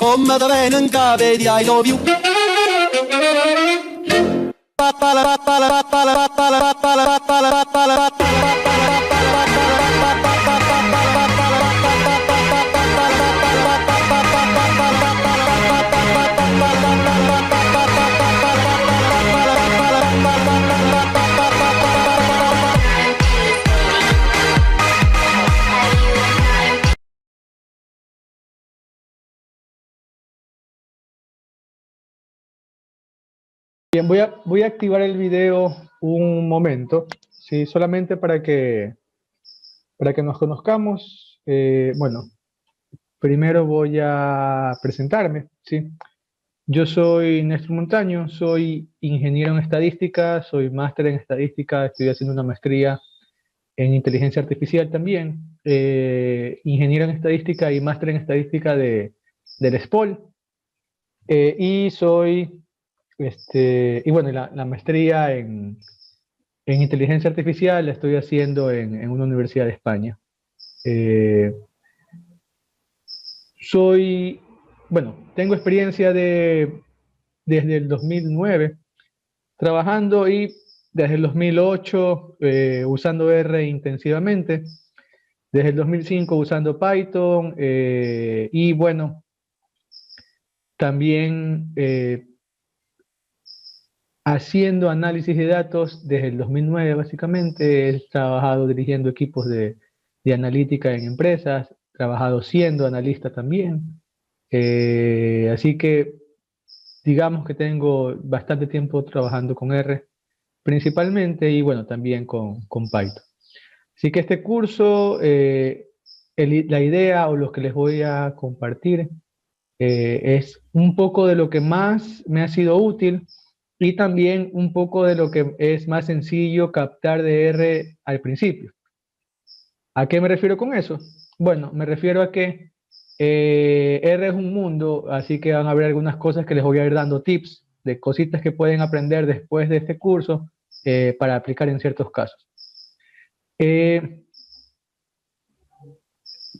Come da venga, vedi, I love you. Bien, voy a activar el video un momento, ¿sí? Solamente para que nos conozcamos. Bueno, primero voy a presentarme, ¿sí? Yo soy Néstor Montaño, soy ingeniero en estadística, soy máster en estadística, estoy haciendo una maestría en inteligencia artificial también, ingeniero en estadística y máster en estadística del SPOL, y soy... y bueno, la maestría en inteligencia artificial la estoy haciendo en una universidad de España. Bueno, tengo experiencia desde el 2009 trabajando y desde el 2008 usando R intensivamente, desde el 2005 usando Python y bueno, también haciendo análisis de datos desde el 2009 básicamente. He trabajado dirigiendo equipos de analítica en empresas, he trabajado siendo analista también. Así que digamos que tengo bastante tiempo trabajando con R principalmente y bueno, también con Python. Así que este curso, la idea o lo que les voy a compartir es un poco de lo que más me ha sido útil y también un poco de lo que es más sencillo captar de R al principio. ¿A qué me refiero con eso? Bueno, me refiero a que R es un mundo, así que van a haber algunas cosas que les voy a ir dando tips de cositas que pueden aprender después de este curso para aplicar en ciertos casos.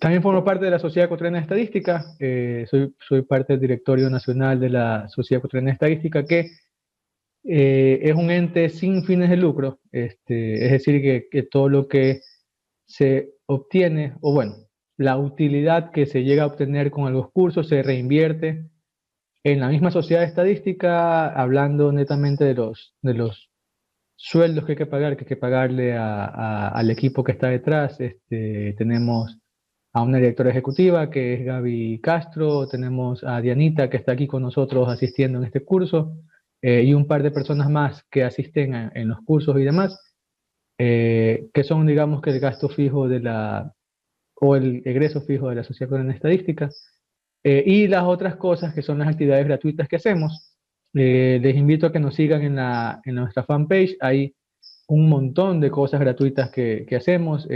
También formo parte de la Sociedad Ecuatoriana de Estadística, soy parte del directorio nacional de la Sociedad Ecuatoriana de Estadística, que es un ente sin fines de lucro, es decir, que todo lo que se obtiene, o bueno, la utilidad que se llega a obtener con los cursos se reinvierte en la misma sociedad estadística, hablando netamente de los sueldos que hay que pagarle al equipo que está detrás. Tenemos a una directora ejecutiva que es Gaby Castro, tenemos a Dianita que está aquí con nosotros asistiendo en este curso, y un par de personas más que asisten en los cursos y demás, que son, digamos, que el gasto fijo o el egreso fijo de la Sociedad Ecuatoriana de Estadística, y las otras cosas que son las actividades gratuitas que hacemos. Les invito a que nos sigan en nuestra fanpage. Hay un montón de cosas gratuitas que hacemos,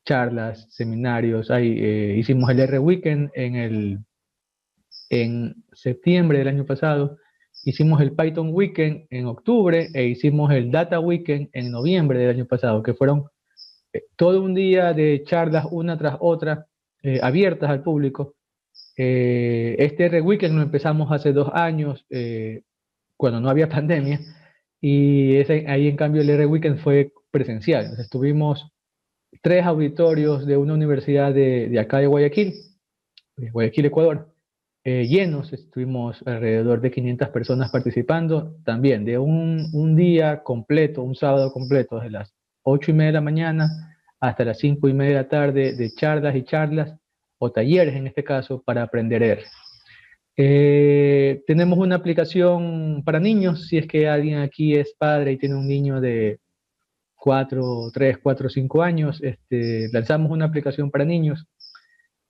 charlas, seminarios. Hicimos el R Weekend en septiembre del año pasado, hicimos el Python Weekend en octubre e hicimos el Data Weekend en noviembre del año pasado, que fueron todo un día de charlas una tras otra, abiertas al público. Este R Weekend lo empezamos hace 2 años, cuando no había pandemia, y ahí en cambio el R Weekend fue presencial. Entonces, tuvimos 3 auditorios de una universidad de acá de Guayaquil, Ecuador, llenos. Estuvimos alrededor de 500 personas participando, también de un día completo, un sábado completo, desde las 8:30 de la mañana hasta las 5:30 de la tarde, de charlas y charlas, o talleres en este caso, para aprender R. Tenemos una aplicación para niños, si es que alguien aquí es padre y tiene un niño de 3, 4, 5 años, lanzamos una aplicación para niños.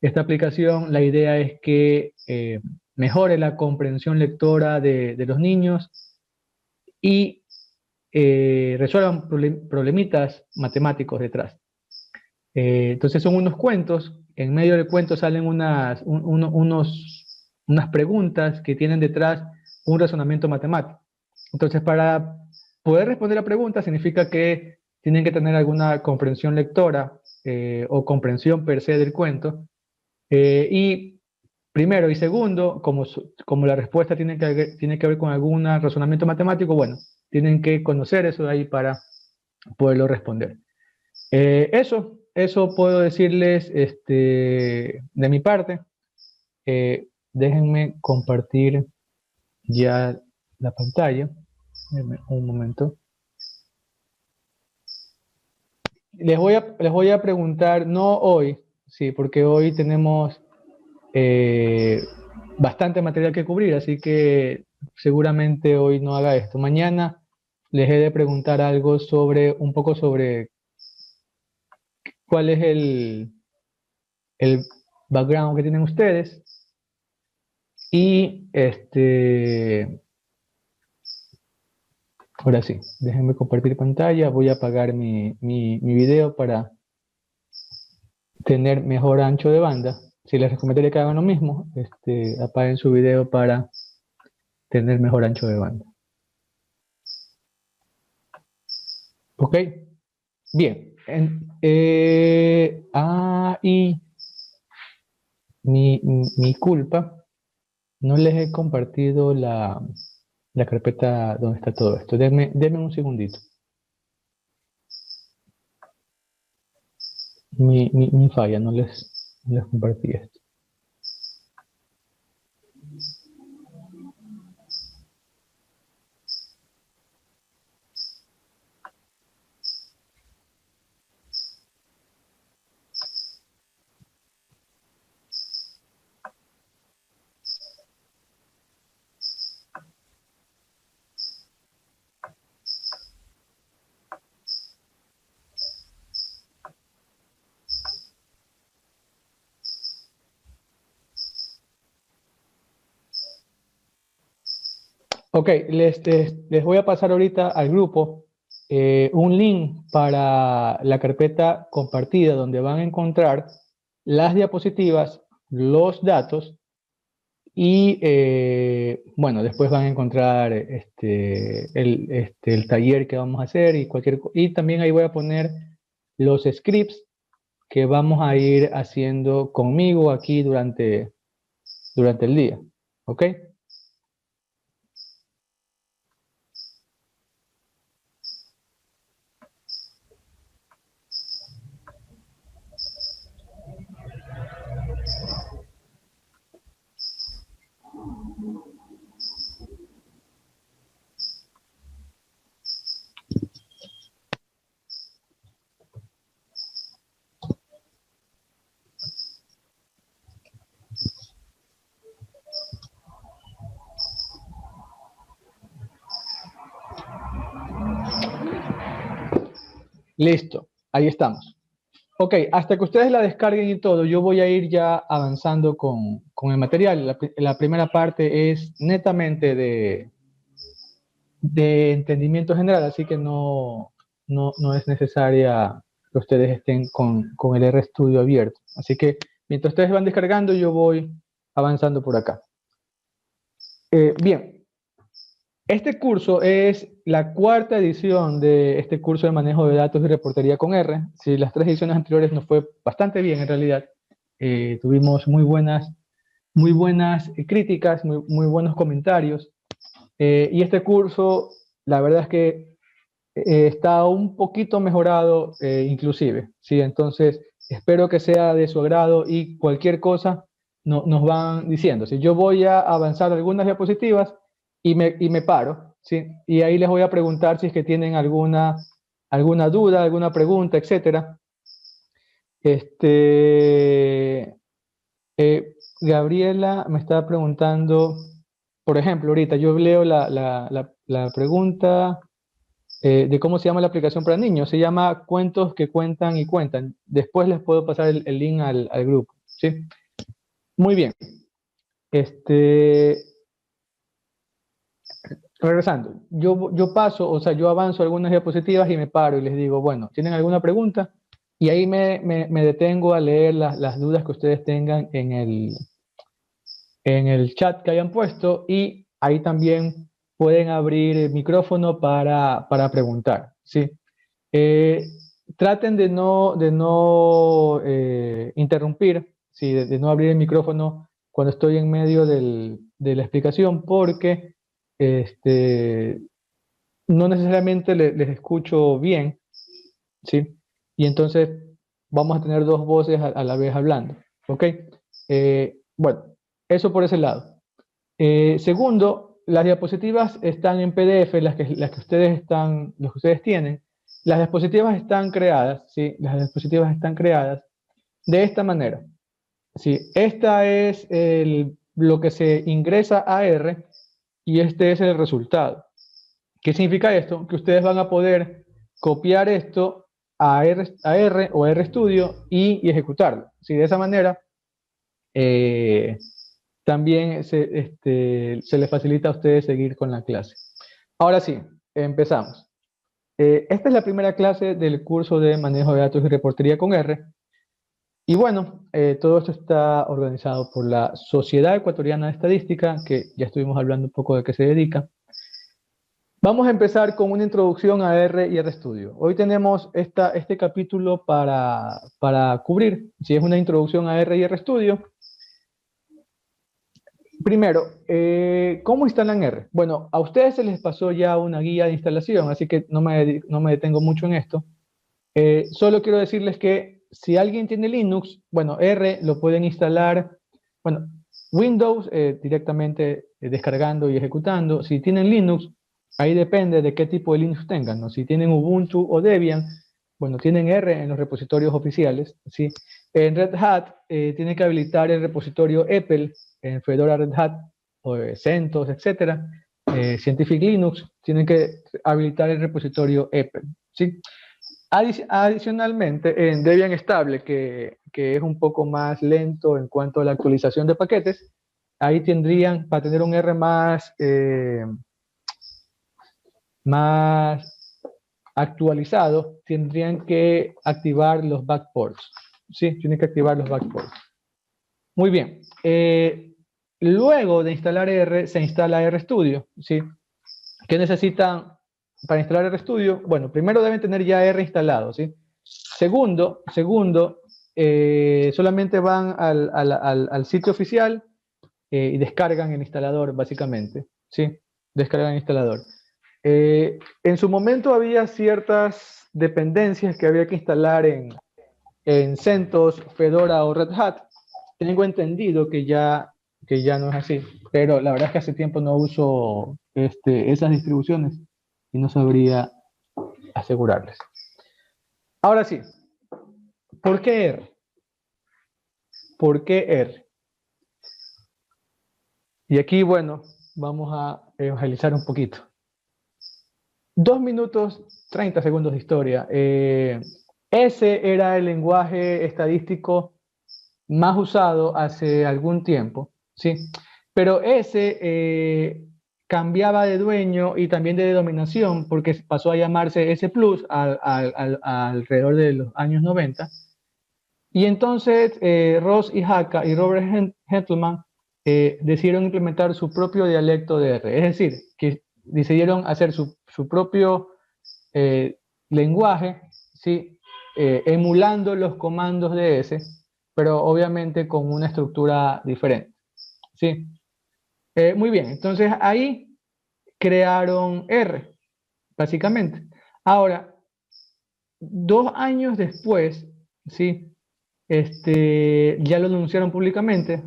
Esta aplicación, la idea es que mejore la comprensión lectora de los niños y resuelvan problemitas matemáticos detrás. Entonces son unos cuentos, en medio del cuento salen unas preguntas que tienen detrás un razonamiento matemático. Entonces, para poder responder la pregunta significa que tienen que tener alguna comprensión lectora o comprensión per se del cuento. Y primero y segundo, como la respuesta tiene que ver con algún razonamiento matemático, bueno, tienen que conocer eso de ahí para poderlo responder. Eso puedo decirles de mi parte. Déjenme compartir ya la pantalla. Denme un momento. Les voy a preguntar, no hoy, sí, porque hoy tenemos bastante material que cubrir, así que seguramente hoy no haga esto. Mañana les he de preguntar algo un poco sobre cuál es el background que tienen ustedes y ahora sí, déjenme compartir pantalla, voy a apagar mi video para tener mejor ancho de banda. Si les recomendaría que hagan lo mismo, apaguen su video para tener mejor ancho de banda. Ok, bien. Y mi culpa, no les he compartido la carpeta donde está todo esto. Denme un segundito. Mi falla, no les compartí esto. Ok, les voy a pasar ahorita al grupo un link para la carpeta compartida donde van a encontrar las diapositivas, los datos y bueno, después van a encontrar el taller que vamos a hacer y también ahí voy a poner los scripts que vamos a ir haciendo conmigo aquí durante el día. ¿Ok? Listo, ahí estamos. Ok, hasta que ustedes la descarguen y todo, yo voy a ir ya avanzando con el material. La primera parte es netamente de entendimiento general, así que no es necesaria que ustedes estén con el RStudio abierto. Así que mientras ustedes van descargando, yo voy avanzando por acá. Bien, este curso es la cuarta edición de este curso de manejo de datos y reportería con R. Si las 3 ediciones anteriores nos fue bastante bien en realidad, tuvimos muy buenas críticas, muy buenos comentarios. Y este curso, la verdad es que está un poquito mejorado inclusive, ¿sí? Entonces, espero que sea de su agrado y cualquier cosa nos van diciendo. Si yo voy a avanzar algunas diapositivas y me paro, ¿sí? Y ahí les voy a preguntar si es que tienen alguna duda, alguna pregunta, etcétera. Gabriela me está preguntando, por ejemplo, ahorita yo leo la pregunta de cómo se llama la aplicación para niños. Se llama Cuentos que cuentan y cuentan. Después les puedo pasar el link al grupo, ¿sí? Muy bien. Regresando, yo paso, o sea, yo avanzo algunas diapositivas y me paro y les digo, bueno, ¿tienen alguna pregunta? Y ahí me detengo a leer las dudas que ustedes tengan en el chat que hayan puesto y ahí también pueden abrir el micrófono para preguntar, ¿sí? Eh, Traten de no interrumpir, ¿sí? De no abrir el micrófono cuando estoy en medio de la explicación porque no necesariamente les escucho bien, ¿sí? Y entonces vamos a tener dos voces a la vez hablando, ¿ok? Bueno, eso por ese lado. Segundo, las diapositivas están en PDF, las que ustedes tienen. Las diapositivas están creadas, ¿sí? Las diapositivas están creadas de esta manera. ¿Sí? Esta es lo que se ingresa a R y este es el resultado. ¿Qué significa esto? Que ustedes van a poder copiar esto a R o a RStudio y ejecutarlo. ¿Sí? De esa manera, también se les facilita a ustedes seguir con la clase. Ahora sí, empezamos. Esta es la primera clase del curso de manejo de datos y reportería con R. Y bueno, todo esto está organizado por la Sociedad Ecuatoriana de Estadística, que ya estuvimos hablando un poco de qué se dedica. Vamos a empezar con una introducción a R y RStudio. Hoy tenemos este capítulo para cubrir, si es una introducción a R y RStudio. Primero, ¿cómo instalan R? Bueno, a ustedes se les pasó ya una guía de instalación, así que no me detengo mucho en esto. Solo quiero decirles que si alguien tiene Linux, bueno, R lo pueden instalar, bueno, Windows directamente descargando y ejecutando. Si tienen Linux, ahí depende de qué tipo de Linux tengan, ¿no? Si tienen Ubuntu o Debian, bueno, tienen R en los repositorios oficiales, ¿sí? En Red Hat tienen que habilitar el repositorio EPEL, en Fedora Red Hat, o CentOS, etcétera. Scientific Linux, tienen que habilitar el repositorio EPEL, ¿sí? Adicionalmente, en Debian Estable, que es un poco más lento en cuanto a la actualización de paquetes, ahí tendrían, para tener un R más actualizado, tendrían que activar los backports. Sí, tienen que activar los backports. Muy bien. Luego de instalar R, se instala RStudio, ¿sí? ¿Qué necesitan para instalar RStudio? Bueno, primero deben tener ya R instalado, ¿sí? Segundo, solamente van al sitio oficial y descargan el instalador, básicamente, ¿sí? Descargan el instalador. En su momento había ciertas dependencias que había que instalar en CentOS, Fedora o Red Hat. Tengo entendido que ya no es así, pero la verdad es que hace tiempo no uso esas distribuciones y no sabría asegurarles. Ahora sí, ¿por qué R? ¿Por qué R? Y aquí, bueno, vamos a evangelizar un poquito. 2 minutos, 30 segundos de historia. Ese era el lenguaje estadístico más usado hace algún tiempo, ¿sí? Pero ese cambiaba de dueño y también de denominación porque pasó a llamarse S Plus alrededor de los años 90. Y entonces Ross y Haka y Robert Gentleman decidieron implementar su propio dialecto de R, es decir, que decidieron hacer su propio lenguaje, ¿sí? Emulando los comandos de S, pero obviamente con una estructura diferente, ¿sí? Muy bien, entonces ahí crearon R, básicamente. Ahora, 2 años después, ¿sí? Ya lo anunciaron públicamente,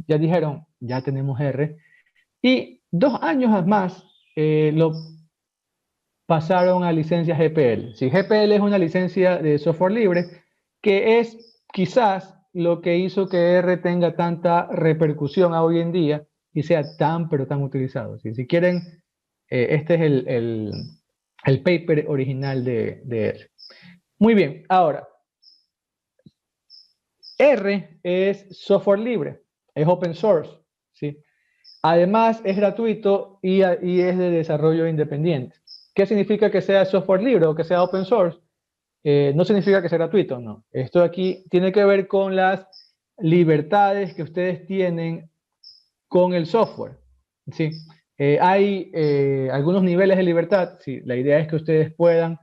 ya dijeron, ya tenemos R, y 2 años más lo pasaron a licencia GPL. Si GPL es una licencia de software libre, que es quizás lo que hizo que R tenga tanta repercusión hoy en día y sea tan, pero tan utilizado. Si quieren, este es el paper original de R. Muy bien, ahora, R es software libre, es open source, ¿sí? Además, es gratuito y es de desarrollo independiente. ¿Qué significa que sea software libre o que sea open source? No significa que sea gratuito, no. Esto aquí tiene que ver con las libertades que ustedes tienen con el software, ¿sí? Hay algunos niveles de libertad, sí. La idea es que ustedes puedan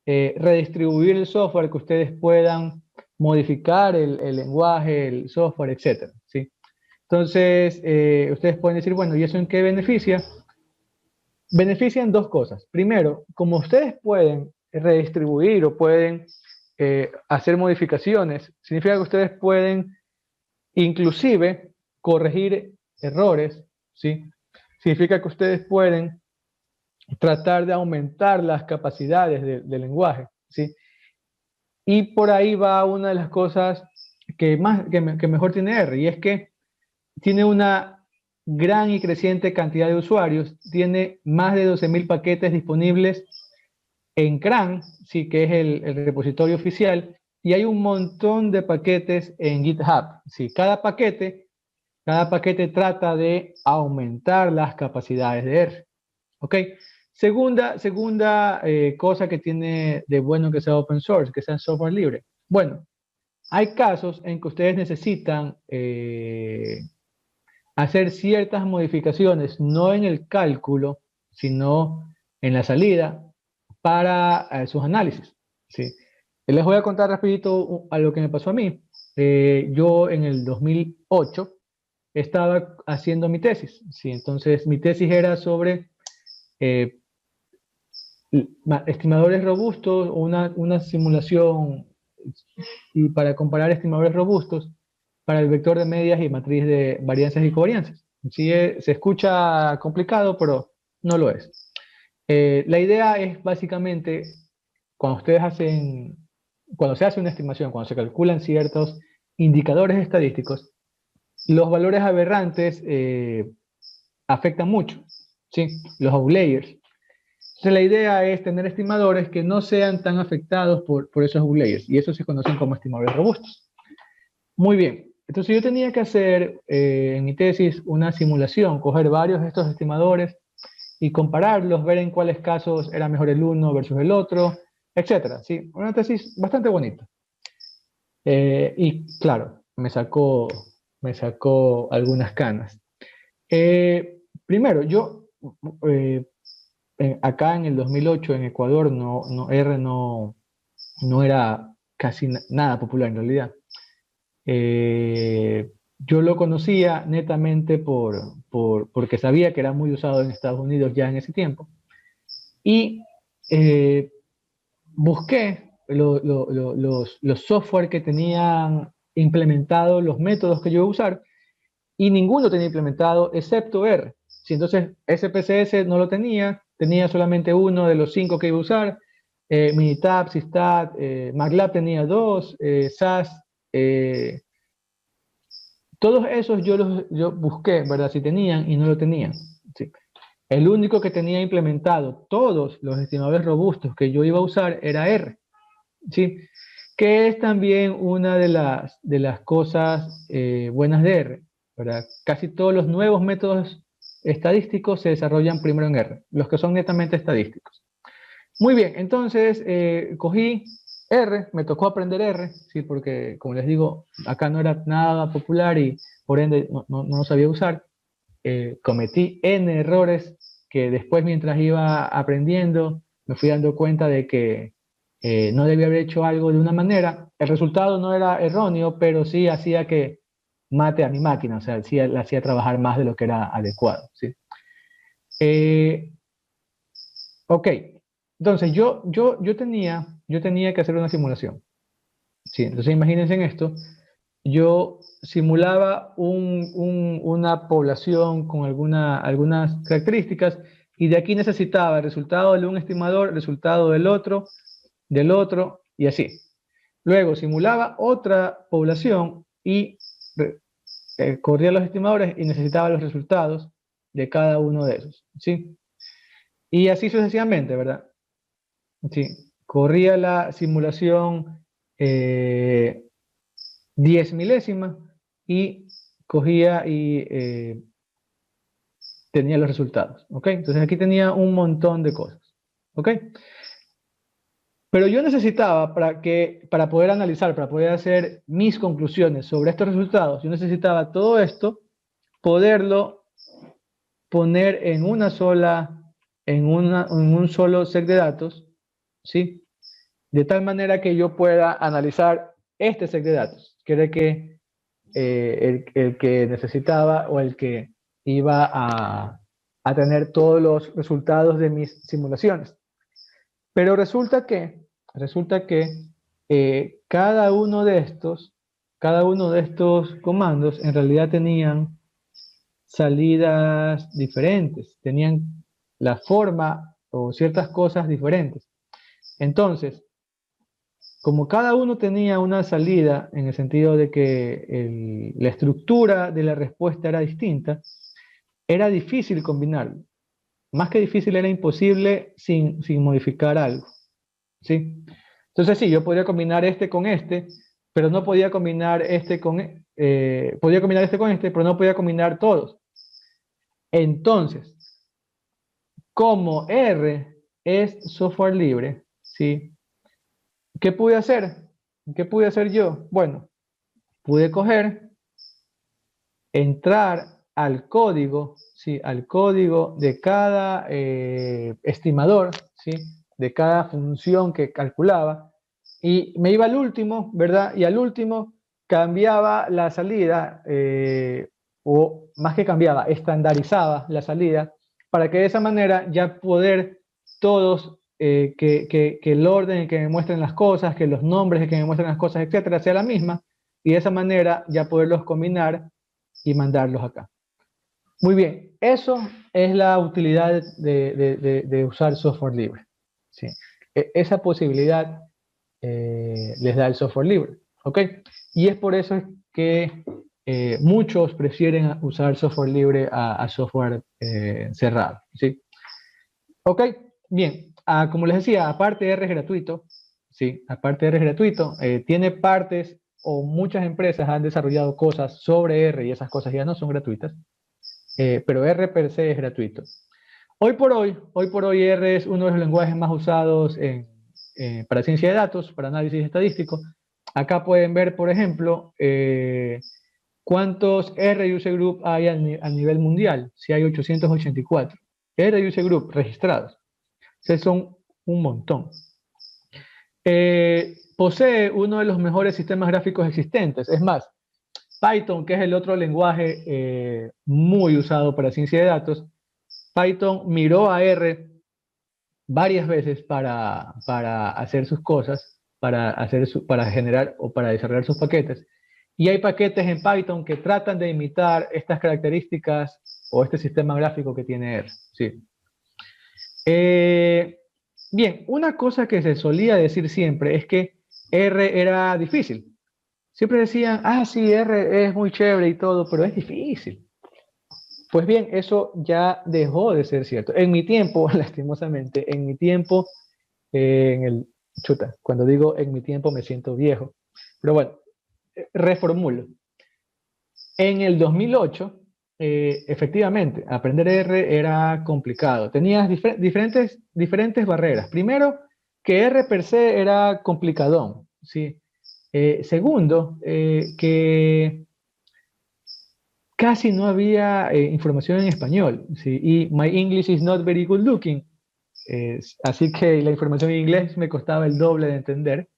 redistribuir el software, que ustedes puedan modificar el lenguaje, el software, etc. ¿sí? Entonces, ustedes pueden decir, bueno, ¿y eso en qué beneficia? Benefician dos cosas. Primero, como ustedes pueden redistribuir o pueden hacer modificaciones, significa que ustedes pueden inclusive corregir errores, ¿sí? Significa que ustedes pueden tratar de aumentar las capacidades del lenguaje, ¿sí? Y por ahí va una de las cosas que mejor tiene R, y es que tiene una gran y creciente cantidad de usuarios, tiene más de 12.000 paquetes disponibles en CRAN, sí, que es el repositorio oficial, y hay un montón de paquetes en GitHub. Sí, cada paquete trata de aumentar las capacidades de R. ¿Ok? Segunda cosa que tiene de bueno que sea open source, que sea software libre. Bueno, hay casos en que ustedes necesitan hacer ciertas modificaciones, no en el cálculo, sino en la salida para sus análisis. ¿Sí? Les voy a contar rapidito a lo que me pasó a mí. Yo en el 2008 estaba haciendo mi tesis. ¿Sí? Entonces mi tesis era sobre eh, estimadores robustos o una simulación y para comparar estimadores robustos para el vector de medias y matriz de varianzas y covarianzas. Sí, se escucha complicado, pero no lo es. La idea es básicamente, cuando ustedes hacen, cuando se hace una estimación, cuando se calculan ciertos indicadores estadísticos, los valores aberrantes afectan mucho, ¿sí? Los outliers. Entonces la idea es tener estimadores que no sean tan afectados por esos outliers, y eso se conocen como estimadores robustos. Muy bien, entonces yo tenía que hacer en mi tesis una simulación, coger varios de estos estimadores y compararlos, ver en cuáles casos era mejor el uno versus el otro, etcétera. Sí, una tesis bastante bonita. Y claro, me sacó algunas canas. Primero, yo eh, acá en el 2008 en Ecuador R no era casi nada popular en realidad. Yo lo conocía netamente porque sabía que era muy usado en Estados Unidos ya en ese tiempo. Y eh, busqué los software que tenían implementados los métodos que yo iba a usar, y ninguno tenía implementado excepto R. Si entonces SPSS no lo tenía solamente uno de los 5 que iba a usar. Minitab, Systat, MATLAB tenía 2, SAS, todos esos yo busqué, ¿verdad? Si tenían y no lo tenían. ¿Sí? El único que tenía implementado todos los estimadores robustos que yo iba a usar era R. ¿Sí? Que es también una de las cosas buenas de R, ¿verdad? Casi todos los nuevos métodos estadísticos se desarrollan primero en R, los que son netamente estadísticos. Muy bien, entonces cogí R, me tocó aprender R, ¿sí? Porque como les digo, acá no era nada popular y por ende no lo sabía usar. Cometí N errores que después, mientras iba aprendiendo, me fui dando cuenta de que no debía haber hecho algo de una manera. El resultado no era erróneo, pero sí hacía que mate a mi máquina, o sea, sí la hacía trabajar más de lo que era adecuado. ¿Sí? Eh, ok, entonces yo tenía que hacer una simulación. ¿Sí? Entonces imagínense en esto, yo simulaba una población con algunas características, y de aquí necesitaba el resultado de un estimador, el resultado del otro, y así. Luego simulaba otra población y corría los estimadores y necesitaba los resultados de cada uno de esos, ¿sí? Y así sucesivamente, ¿verdad? Sí. Corría la simulación 10 milésimas y cogía y tenía los resultados, ¿ok? Entonces aquí tenía un montón de cosas, ¿ok? Pero yo necesitaba para poder analizar, para poder hacer mis conclusiones sobre estos resultados, yo necesitaba todo esto, poderlo poner en un solo set de datos, ¿sí? De tal manera que yo pueda analizar este set de datos. Quiere que el que necesitaba o el que iba a tener todos los resultados de mis simulaciones. Pero resulta que cada uno de estos comandos en realidad tenían salidas diferentes, tenían la forma o ciertas cosas diferentes. Entonces, como cada uno tenía una salida en el sentido de que la estructura de la respuesta era distinta, era difícil combinarlo. Más que difícil, era imposible sin modificar algo, ¿sí? Entonces sí, yo podría combinar este con este, pero no podía combinar este con, podía combinar este con este, pero no podía combinar todos. Entonces, como R es software libre, ¿sí? ¿Qué pude hacer? ¿Qué pude hacer yo? Bueno, pude coger, entrar al código, ¿sí? Al código de cada estimador, ¿sí? De cada función que calculaba, y me iba al último, ¿verdad? Y al último cambiaba la salida, o más que cambiaba, estandarizaba la salida, para que de esa manera ya poder todos, que el orden en que me muestren las cosas, que los nombres en que me muestren las cosas, etcétera, sea la misma, y de esa manera ya poderlos combinar y mandarlos acá. Muy bien, eso es la utilidad de usar software libre. ¿Sí? Esa posibilidad les da el software libre. ¿Ok? Y es por eso que muchos prefieren usar software libre a software cerrado. ¿Sí? ¿Ok? Bien, como les decía, aparte R es gratuito. Sí, aparte R es gratuito, tiene partes o muchas empresas han desarrollado cosas sobre R y esas cosas ya no son gratuitas. Pero R per se es gratuito. Hoy por hoy R es uno de los lenguajes más usados para ciencia de datos, para análisis estadístico. Acá pueden ver, por ejemplo, cuántos R User Group hay a nivel mundial. Si hay 884 R User Group registrados. Esos son un montón. Posee uno de los mejores sistemas gráficos existentes. Es más, Python, que es el otro lenguaje muy usado para ciencia de datos, Python miró a R varias veces para hacer sus cosas, para generar o para desarrollar sus paquetes. Y hay paquetes en Python que tratan de imitar estas características o este sistema gráfico que tiene R. Sí. Bien, una cosa que se solía decir siempre es que R era difícil. Siempre decían, ah, sí, R es muy chévere y todo, pero es difícil. Pues bien, eso ya dejó de ser cierto. En mi tiempo, lastimosamente, en mi tiempo, cuando digo en mi tiempo me siento viejo. Pero bueno, reformulo. En el 2008, efectivamente, aprender R era complicado. Tenías diferentes barreras. Primero, que R per se era complicadón, ¿sí? Segundo, que casi no había información en español, ¿sí? Y my English is not very good looking. Así que la información en inglés me costaba el doble de entender.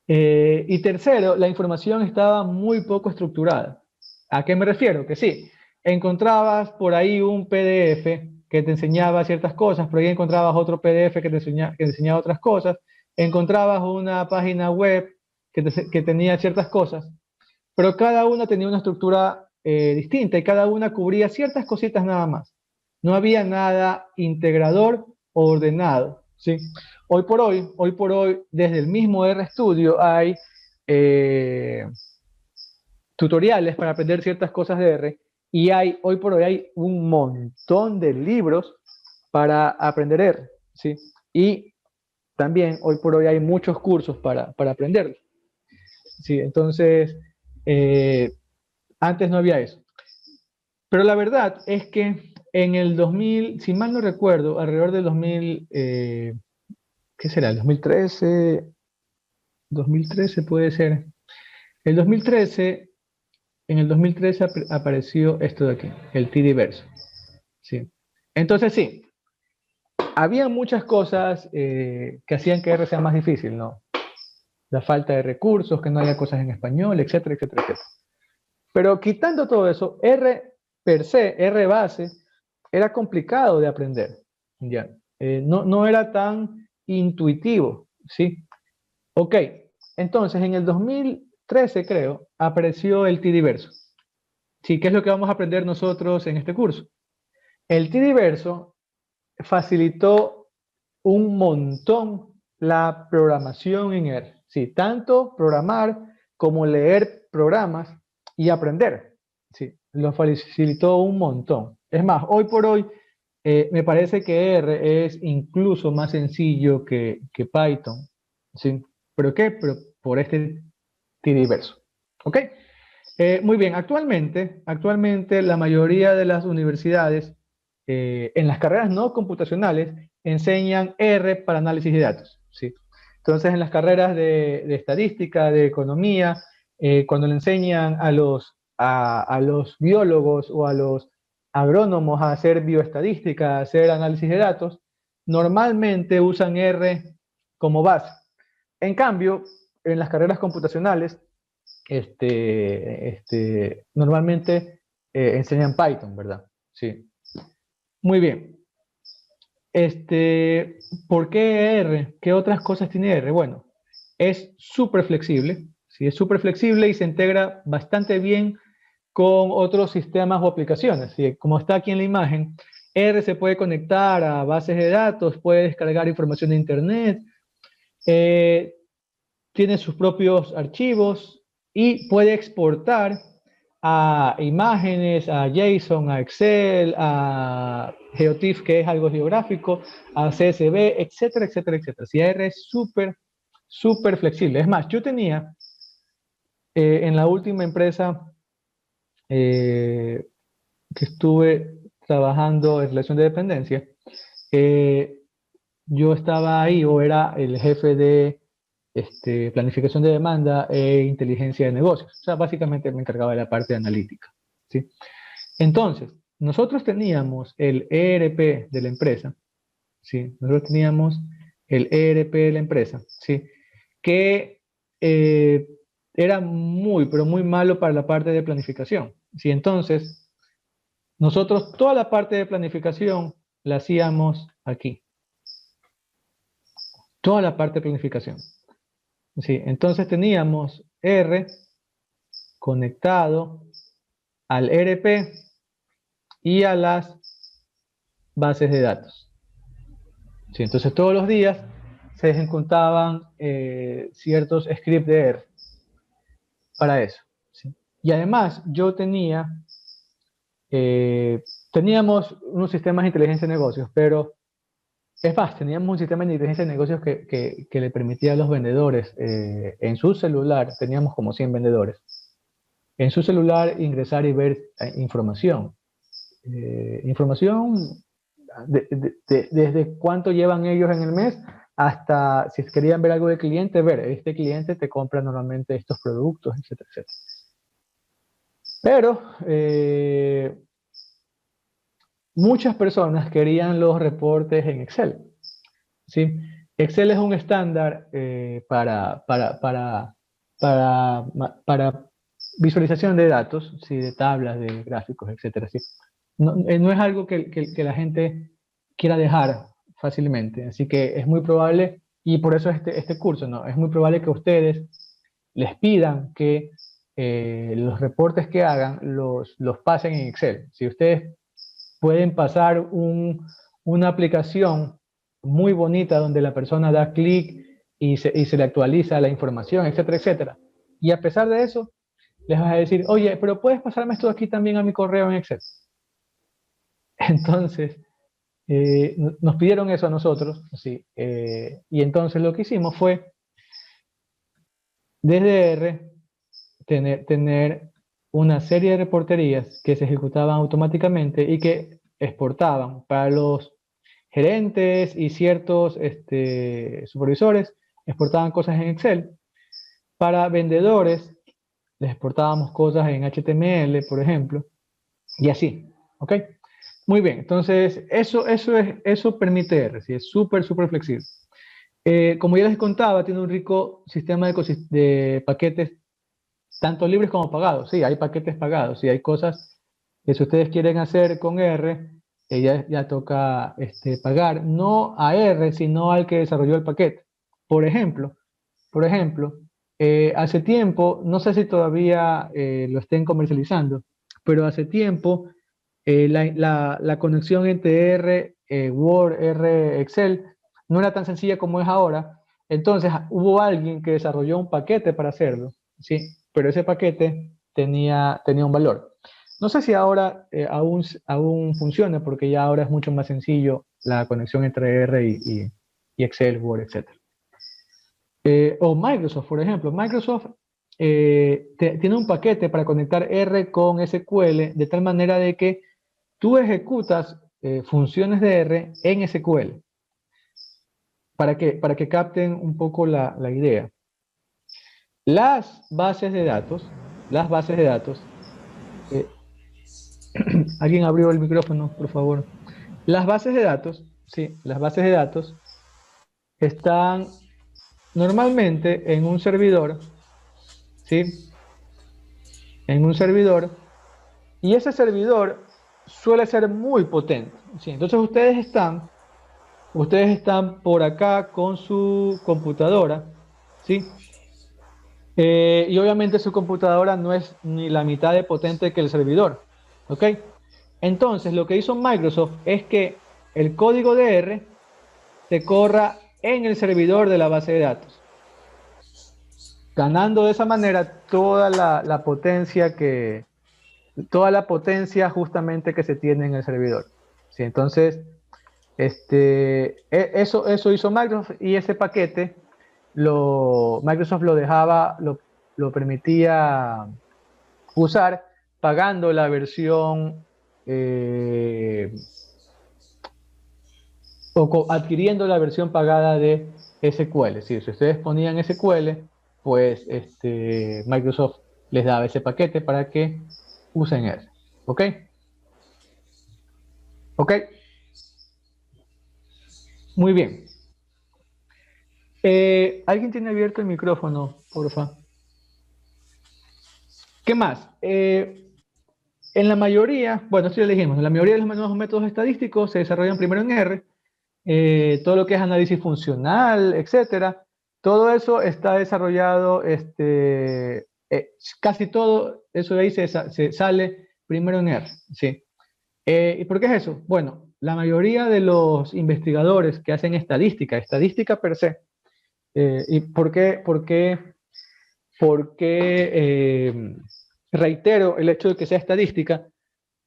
Y tercero, la información estaba muy poco estructurada. ¿A qué me refiero? Que sí, encontrabas por ahí un PDF que te enseñaba ciertas cosas, por ahí encontrabas otro PDF que te enseñaba otras cosas, encontrabas una página web que tenía ciertas cosas, pero cada una tenía una estructura distinta y cada una cubría ciertas cositas nada más. No había nada integrador o ordenado, ¿sí? Hoy por hoy, desde el mismo RStudio hay tutoriales para aprender ciertas cosas de R y hoy por hoy hay un montón de libros para aprender R, ¿sí? Y también hoy por hoy hay muchos cursos para aprenderlo, ¿sí? Entonces, antes no había eso. Pero la verdad es que en el 2000, si mal no recuerdo, alrededor del 2000, ¿qué será? ¿El 2013? 2013 puede ser. El 2013, en el 2013 apareció esto de aquí, el TDverse. ¿Sí? Entonces sí, había muchas cosas que hacían que R sea más difícil, ¿no? La falta de recursos, que no haya cosas en español, etcétera, etcétera, etcétera. Pero quitando todo eso, R per se, R base, era complicado de aprender. ¿Ya? No era tan intuitivo, ¿sí? Ok, entonces en el 2013, creo, apareció el Tidyverso. Sí, ¿qué es lo que vamos a aprender nosotros en este curso? El Tidyverso facilitó un montón la programación en R. Sí, tanto programar como leer programas y aprender. Sí, lo facilitó un montón. Es más, hoy por hoy me parece que R es incluso más sencillo que Python. ¿Sí? ¿Pero qué? Pero por este Tidyverso. ¿Ok? Muy bien, actualmente la mayoría de las universidades en las carreras no computacionales enseñan R para análisis de datos, ¿sí? Entonces en las carreras de estadística, de economía, cuando le enseñan a los biólogos o a los agrónomos a hacer bioestadística, a hacer análisis de datos, normalmente usan R como base. En cambio, en las carreras computacionales, normalmente enseñan Python, ¿verdad? Sí. Muy bien. ¿Por qué R? ¿Qué otras cosas tiene R? Bueno, es súper flexible, ¿sí? Es súper flexible y se integra bastante bien con otros sistemas o aplicaciones, ¿sí? Como está aquí en la imagen, R se puede conectar a bases de datos, puede descargar información de Internet, eh, tiene sus propios archivos y puede exportar a imágenes, a JSON, a Excel, a GeoTIFF, que es algo geográfico, a CSV, etcétera, etcétera, etcétera. CR es súper, súper flexible. Es más, yo tenía en la última empresa eh, que estuve trabajando en relación de dependencia, eh, yo estaba ahí o era el jefe de planificación de demanda e inteligencia de negocios. O sea, básicamente me encargaba de la parte analítica, ¿sí? Entonces, nosotros teníamos el ERP de la empresa, ¿sí? Nosotros teníamos el ERP de la empresa, ¿sí? Que eh, era muy, pero muy malo para la parte de planificación, ¿sí? Entonces, nosotros toda la parte de planificación la hacíamos aquí, toda la parte de planificación. Sí, entonces teníamos R conectado al ERP y a las bases de datos. Sí, entonces todos los días se ejecutaban ciertos scripts de R para eso. ¿Sí? Y además yo teníamos unos sistemas de inteligencia de negocios, pero es más, teníamos un sistema de inteligencia de negocios que le permitía a los vendedores en su celular, teníamos como 100 vendedores, en su celular ingresar y ver información. Información desde cuánto llevan ellos en el mes hasta si querían ver algo de cliente, ver, este cliente te compra normalmente estos productos, etcétera, etcétera. Pero muchas personas querían los reportes en Excel, ¿sí? Excel es un estándar para visualización de datos, ¿sí? De tablas, de gráficos, etcétera, ¿sí? No es algo que la gente quiera dejar fácilmente, así que es muy probable, y por eso este curso, ¿no? Es muy probable que ustedes les pidan que los reportes que hagan los pasen en Excel. Si ustedes pueden pasar una aplicación muy bonita donde la persona da clic y se le actualiza la información, etcétera, etcétera. Y a pesar de eso, les vas a decir, oye, pero puedes pasarme esto aquí también a mi correo en Excel. Entonces, nos pidieron eso a nosotros, ¿sí? Y entonces lo que hicimos fue, desde R, tener una serie de reporterías que se ejecutaban automáticamente y que exportaban para los gerentes y ciertos supervisores, exportaban cosas en Excel. Para vendedores, les exportábamos cosas en HTML, por ejemplo, y así, ¿ok? Muy bien, entonces eso permite R, ¿sí? Es súper, súper flexible. Como ya les contaba, tiene un rico sistema de paquetes tanto libres como pagados. Sí, hay paquetes pagados. Sí, hay cosas que si ustedes quieren hacer con R, ya toca pagar, no a R, sino al que desarrolló el paquete. Por ejemplo, hace tiempo, no sé si todavía lo estén comercializando, pero hace tiempo la conexión entre R, Word, R, Excel, no era tan sencilla como es ahora. Entonces hubo alguien que desarrolló un paquete para hacerlo, ¿sí? Pero ese paquete tenía un valor. No sé si ahora aún funciona, porque ya ahora es mucho más sencillo la conexión entre R y Excel, Word, etc. O Microsoft, por ejemplo. Microsoft tiene un paquete para conectar R con SQL de tal manera de que tú ejecutas funciones de R en SQL. ¿Para qué? Para que capten un poco la idea. Las bases de datos, eh, alguien abrió el micrófono, por favor. Las bases de datos, sí, las bases de datos están normalmente en un servidor, ¿sí? En un servidor, y ese servidor suele ser muy potente, ¿sí? Entonces ustedes están por acá con su computadora, ¿sí? Y obviamente su computadora no es ni la mitad de potente que el servidor, ¿ok? Entonces lo que hizo Microsoft es que el código de R se corra en el servidor de la base de datos, ganando de esa manera toda la potencia justamente que se tiene en el servidor. ¿Sí? Entonces, eso hizo Microsoft, y ese paquete Microsoft lo permitía usar pagando la versión adquiriendo la versión pagada de SQL. Si ustedes ponían SQL, pues Microsoft les daba ese paquete para que usen R. ¿Ok? ¿Ok? Muy bien. ¿Alguien tiene abierto el micrófono, porfa? ¿Qué más? En la mayoría, bueno, esto ya le dijimos, en la mayoría de los nuevos métodos estadísticos se desarrollan primero en R. Todo lo que es análisis funcional, etcétera, todo eso está desarrollado, casi todo eso de ahí se sale primero en R, ¿sí? ¿Y por qué es eso? Bueno, la mayoría de los investigadores que hacen estadística per se, ¿y por qué reitero el hecho de que sea estadística?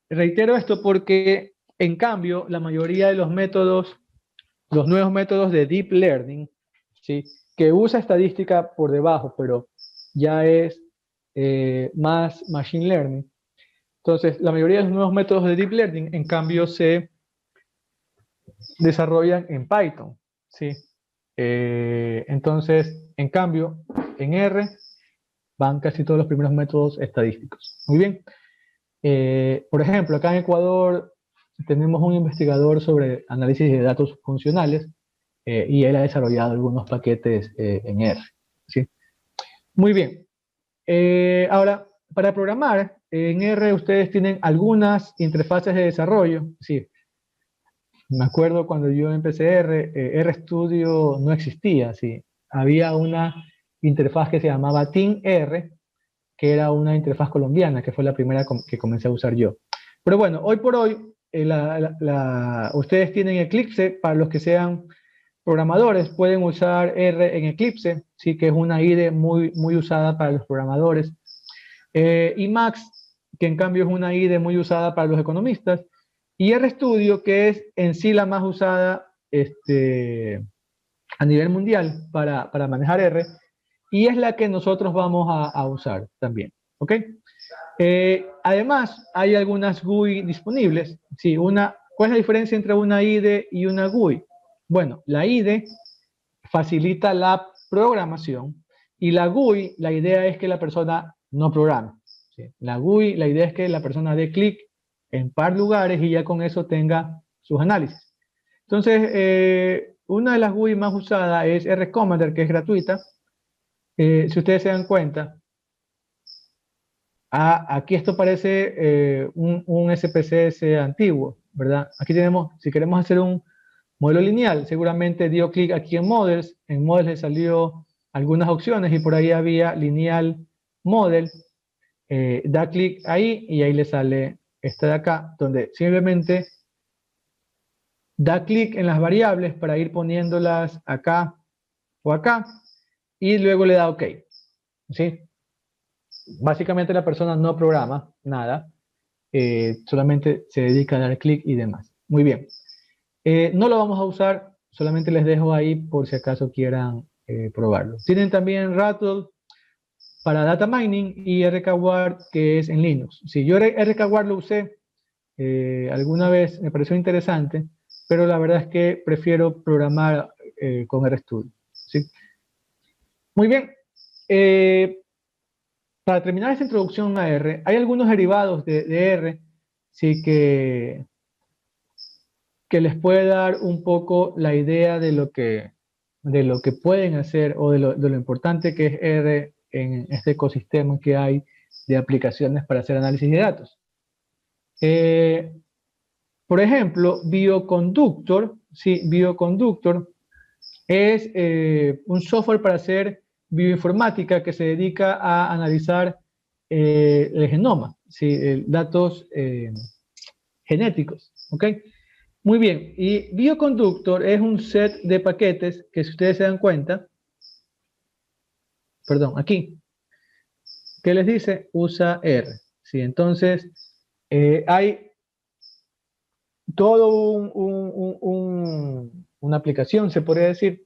Reitero esto porque, en cambio, la mayoría de los nuevos métodos de Deep Learning, ¿sí? Que usa estadística por debajo, pero ya es más Machine Learning. Entonces, la mayoría de los nuevos métodos de Deep Learning, en cambio, se desarrollan en Python, ¿sí? Entonces, en cambio, en R van casi todos los primeros métodos estadísticos. Muy bien. Por ejemplo, acá en Ecuador tenemos un investigador sobre análisis de datos funcionales, y él ha desarrollado algunos paquetes en R, ¿sí? Muy bien. Ahora, para programar en R ustedes tienen algunas interfaces de desarrollo. Sí, me acuerdo cuando yo empecé R, RStudio no existía, sí. Había una interfaz que se llamaba TeamR, que era una interfaz colombiana, que fue la primera que comencé a usar yo. Pero bueno, hoy por hoy, ustedes tienen Eclipse. Para los que sean programadores, pueden usar R en Eclipse, sí, que es una IDE muy, muy usada para los programadores. Y Max, que en cambio es una IDE muy usada para los economistas. Y RStudio, que es en sí la más usada a nivel mundial para manejar R, y es la que nosotros vamos a usar también. ¿Ok? Además, hay algunas GUI disponibles. Sí, ¿cuál es la diferencia entre una IDE y una GUI? Bueno, la IDE facilita la programación, y la GUI, la idea es que la persona no programe. ¿Sí? La GUI, la idea es que la persona dé clic en par lugares y ya con eso tenga sus análisis. Entonces, una de las GUI más usadas es RCommander, que es gratuita. Si ustedes se dan cuenta, Aquí esto parece un SPSS antiguo, ¿verdad? Aquí tenemos, si queremos hacer un modelo lineal, seguramente dio clic aquí en Models le salió algunas opciones y por ahí había lineal model, da clic ahí y ahí le sale esta de acá, donde simplemente da clic en las variables para ir poniéndolas acá o acá y luego le da OK, ¿sí? Básicamente la persona no programa nada, solamente se dedica a dar clic y demás. Muy bien. No lo vamos a usar, solamente les dejo ahí por si acaso quieran probarlo. Tienen también Rattle para data mining y RKWard que es en Linux. Si yo RKWard lo usé alguna vez, me pareció interesante, pero la verdad es que prefiero programar con RStudio. ¿Sí? Muy bien. Para terminar esta introducción a R, hay algunos derivados de R, sí que les puede dar un poco la idea de lo que pueden hacer o de lo importante que es R en este ecosistema que hay de aplicaciones para hacer análisis de datos. Por ejemplo, Bioconductor, sí, Bioconductor es un software para hacer bioinformática que se dedica a analizar el genoma, ¿sí? Datos genéticos, ¿ok? Muy bien, y Bioconductor es un set de paquetes que si ustedes se dan cuenta, perdón, aquí, que les dice usa R, ¿sí? Entonces, hay todo una aplicación, se podría decir,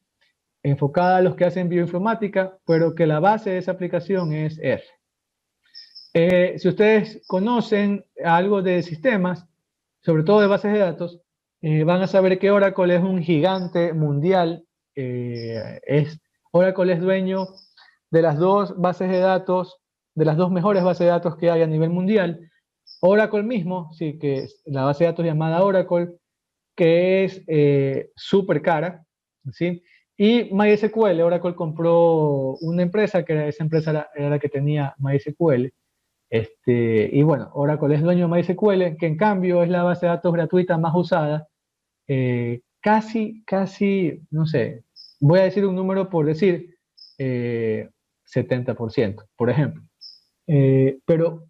enfocada a los que hacen bioinformática, pero que la base de esa aplicación es R. Si ustedes conocen algo de sistemas, sobre todo de bases de datos, van a saber que Oracle es un gigante mundial. Oracle es dueño de las dos bases de datos, de las dos mejores bases de datos que hay a nivel mundial. Oracle mismo, sí, que es la base de datos llamada Oracle, que es súper cara, ¿sí? Y MySQL, Oracle compró una empresa, que esa empresa era la que tenía MySQL, y bueno, Oracle es dueño de MySQL, que en cambio es la base de datos gratuita más usada, casi, no sé, voy a decir un número por decir, 70%, por ejemplo. Pero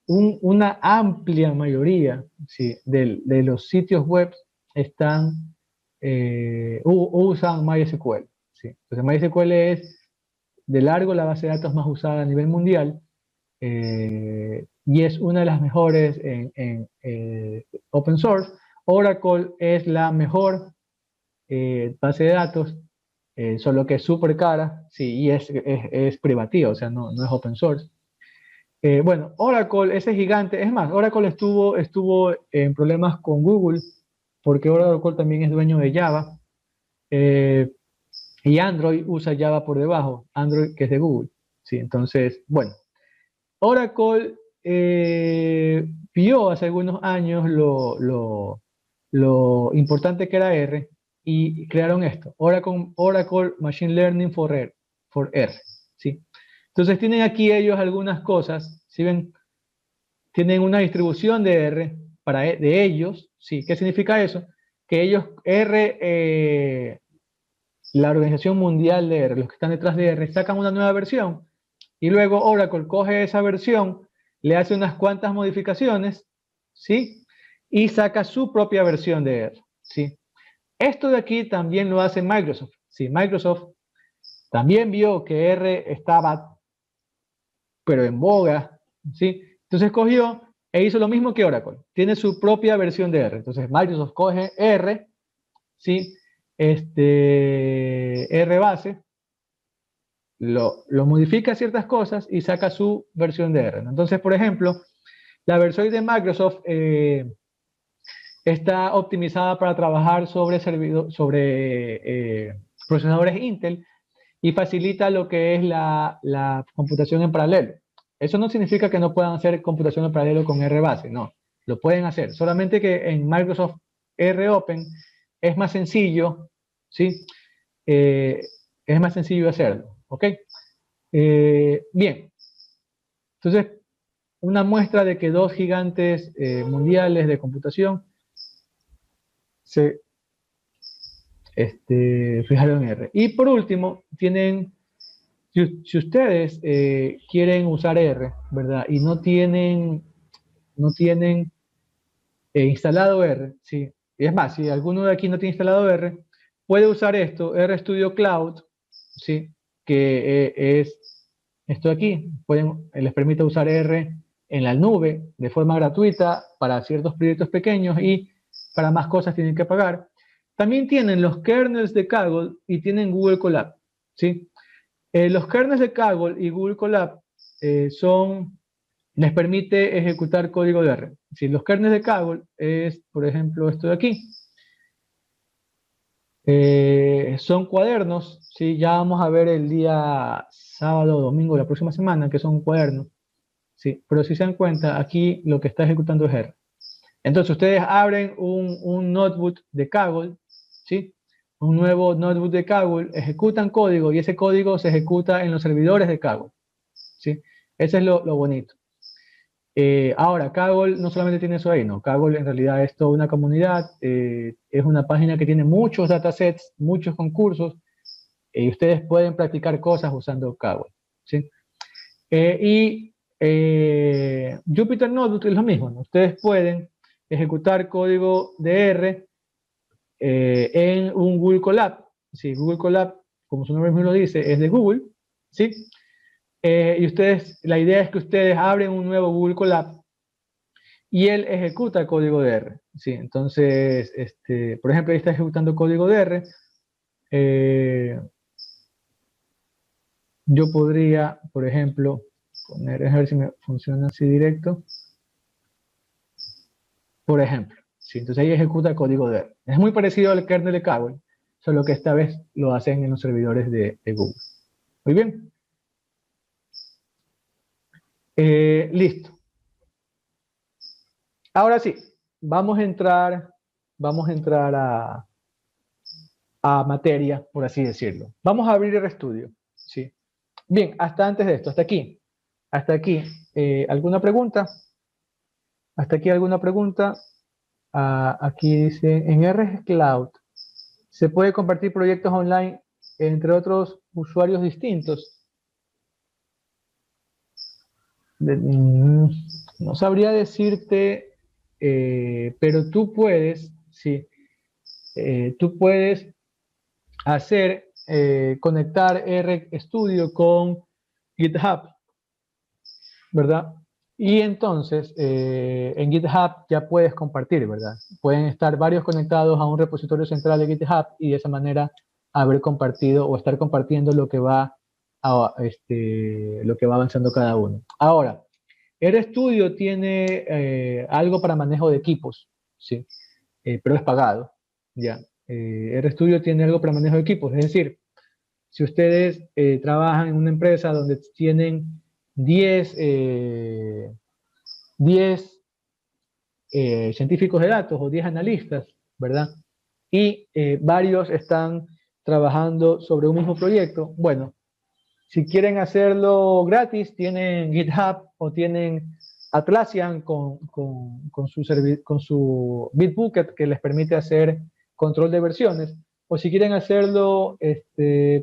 una amplia mayoría, ¿sí? de los sitios web están, usan MySQL, ¿sí? Entonces MySQL es de largo la base de datos más usada a nivel mundial, y es una de las mejores en open source. Oracle es la mejor base de datos, solo que es súper cara, sí, y es privativa, o sea, no es open source. Bueno, Oracle, ese gigante, es más, Oracle estuvo en problemas con Google, porque Oracle también es dueño de Java, eh, y Android usa Java por debajo, Android que es de Google, sí, entonces, bueno. Oracle vio hace algunos años lo importante que era R y crearon esto, Oracle Machine Learning for R, ¿sí? Entonces tienen aquí ellos algunas cosas, ¿sí ven? Tienen una distribución de R de ellos, ¿sí? ¿Qué significa eso? Que ellos, la Organización Mundial de R, los que están detrás de R, sacan una nueva versión y luego Oracle coge esa versión, le hace unas cuantas modificaciones, ¿sí? Y saca su propia versión de R, ¿sí? Esto de aquí también lo hace Microsoft, ¿sí? Microsoft también vio que R estaba, pero en boga, ¿sí? Entonces cogió e hizo lo mismo que Oracle, tiene su propia versión de R. Entonces Microsoft coge R, ¿sí? R base, lo modifica ciertas cosas y saca su versión de R, ¿no? Entonces, por ejemplo, la versión de Microsoft está optimizada para trabajar sobre procesadores Intel y facilita lo que es la computación en paralelo. Eso no significa que no puedan hacer computación en paralelo con R base, no, lo pueden hacer, solamente que en Microsoft R Open es más sencillo, ¿sí? Es más sencillo hacerlo, ¿ok? Bien, entonces una muestra de que dos gigantes mundiales de computación se fijaron en R. Y por último, tienen, si ustedes quieren usar R, ¿verdad? Y no tienen instalado R, ¿sí? Y es más, si alguno de aquí no tiene instalado R, puede usar esto, RStudio Cloud, ¿sí? Que es esto de aquí. Les permite usar R en la nube de forma gratuita para ciertos proyectos pequeños y para más cosas tienen que pagar. También tienen los kernels de Kaggle y tienen Google Colab, ¿sí? Los kernels de Kaggle y Google Colab les permite ejecutar código de R. Si los kernels de Kaggle es, por ejemplo, esto de aquí, son cuadernos, ¿sí? Ya vamos a ver el día sábado o domingo de la próxima semana que son cuadernos, ¿sí? Pero si se dan cuenta, aquí lo que está ejecutando es R. Entonces ustedes abren un notebook de Kaggle, ¿sí? Un nuevo notebook de Kaggle, ejecutan código y ese código se ejecuta en los servidores de Kaggle, ¿sí? Ese es lo bonito. Ahora, Kaggle no solamente tiene eso ahí, ¿no? Kaggle en realidad es toda una comunidad, es una página que tiene muchos datasets, muchos concursos, y ustedes pueden practicar cosas usando Kaggle, ¿sí? Jupyter Notebook es lo mismo, ¿no? Ustedes pueden ejecutar código de R en un Google Colab, ¿sí? Google Colab, como su nombre mismo lo dice, es de Google, ¿sí? La idea es que ustedes abren un nuevo Google Colab y él ejecuta el código de R. ¿Sí? Entonces, por ejemplo, ahí está ejecutando código de R. Yo podría, por ejemplo, poner, a ver si me funciona así directo. Por ejemplo, ¿sí? Entonces ahí ejecuta el código de R. Es muy parecido al kernel de Kaggle, solo que esta vez lo hacen en los servidores de Google. Muy bien. Listo. Ahora sí, vamos a entrar a materia, por así decirlo. Vamos a abrir el RStudio, ¿sí? Bien, hasta antes de esto, hasta aquí. Hasta aquí, ¿alguna pregunta? Hasta aquí, ¿alguna pregunta? Aquí dice, en R Cloud, ¿se puede compartir proyectos online entre otros usuarios distintos? No sabría decirte, pero tú puedes, sí, tú puedes conectar RStudio con GitHub, ¿verdad? Y entonces en GitHub ya puedes compartir, ¿verdad? Pueden estar varios conectados a un repositorio central de GitHub y de esa manera haber compartido o estar compartiendo lo que va avanzando cada uno. Ahora, RStudio tiene algo para manejo de equipos, ¿sí? Pero es pagado, ¿ya? RStudio tiene algo para manejo de equipos, es decir, si ustedes trabajan en una empresa donde tienen 10 científicos de datos o 10 analistas, ¿verdad? Y varios están trabajando sobre un mismo proyecto, bueno, si quieren hacerlo gratis, tienen GitHub o tienen Atlassian con su Bitbucket que les permite hacer control de versiones. O si quieren hacerlo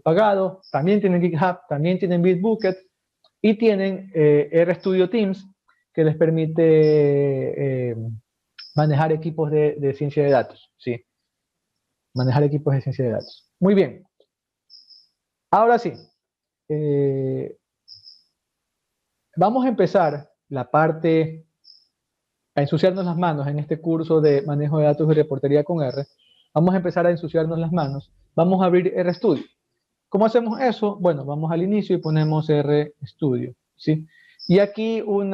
pagado, también tienen GitHub, también tienen Bitbucket y tienen RStudio Teams que les permite manejar equipos de ciencia de datos. Sí, manejar equipos de ciencia de datos. Muy bien. Ahora sí. Vamos a empezar a ensuciarnos las manos en este curso de manejo de datos y reportería con R. Vamos a empezar a ensuciarnos las manos. Vamos a abrir RStudio. ¿Cómo hacemos eso? Bueno, vamos al inicio y ponemos RStudio, ¿sí? Y aquí un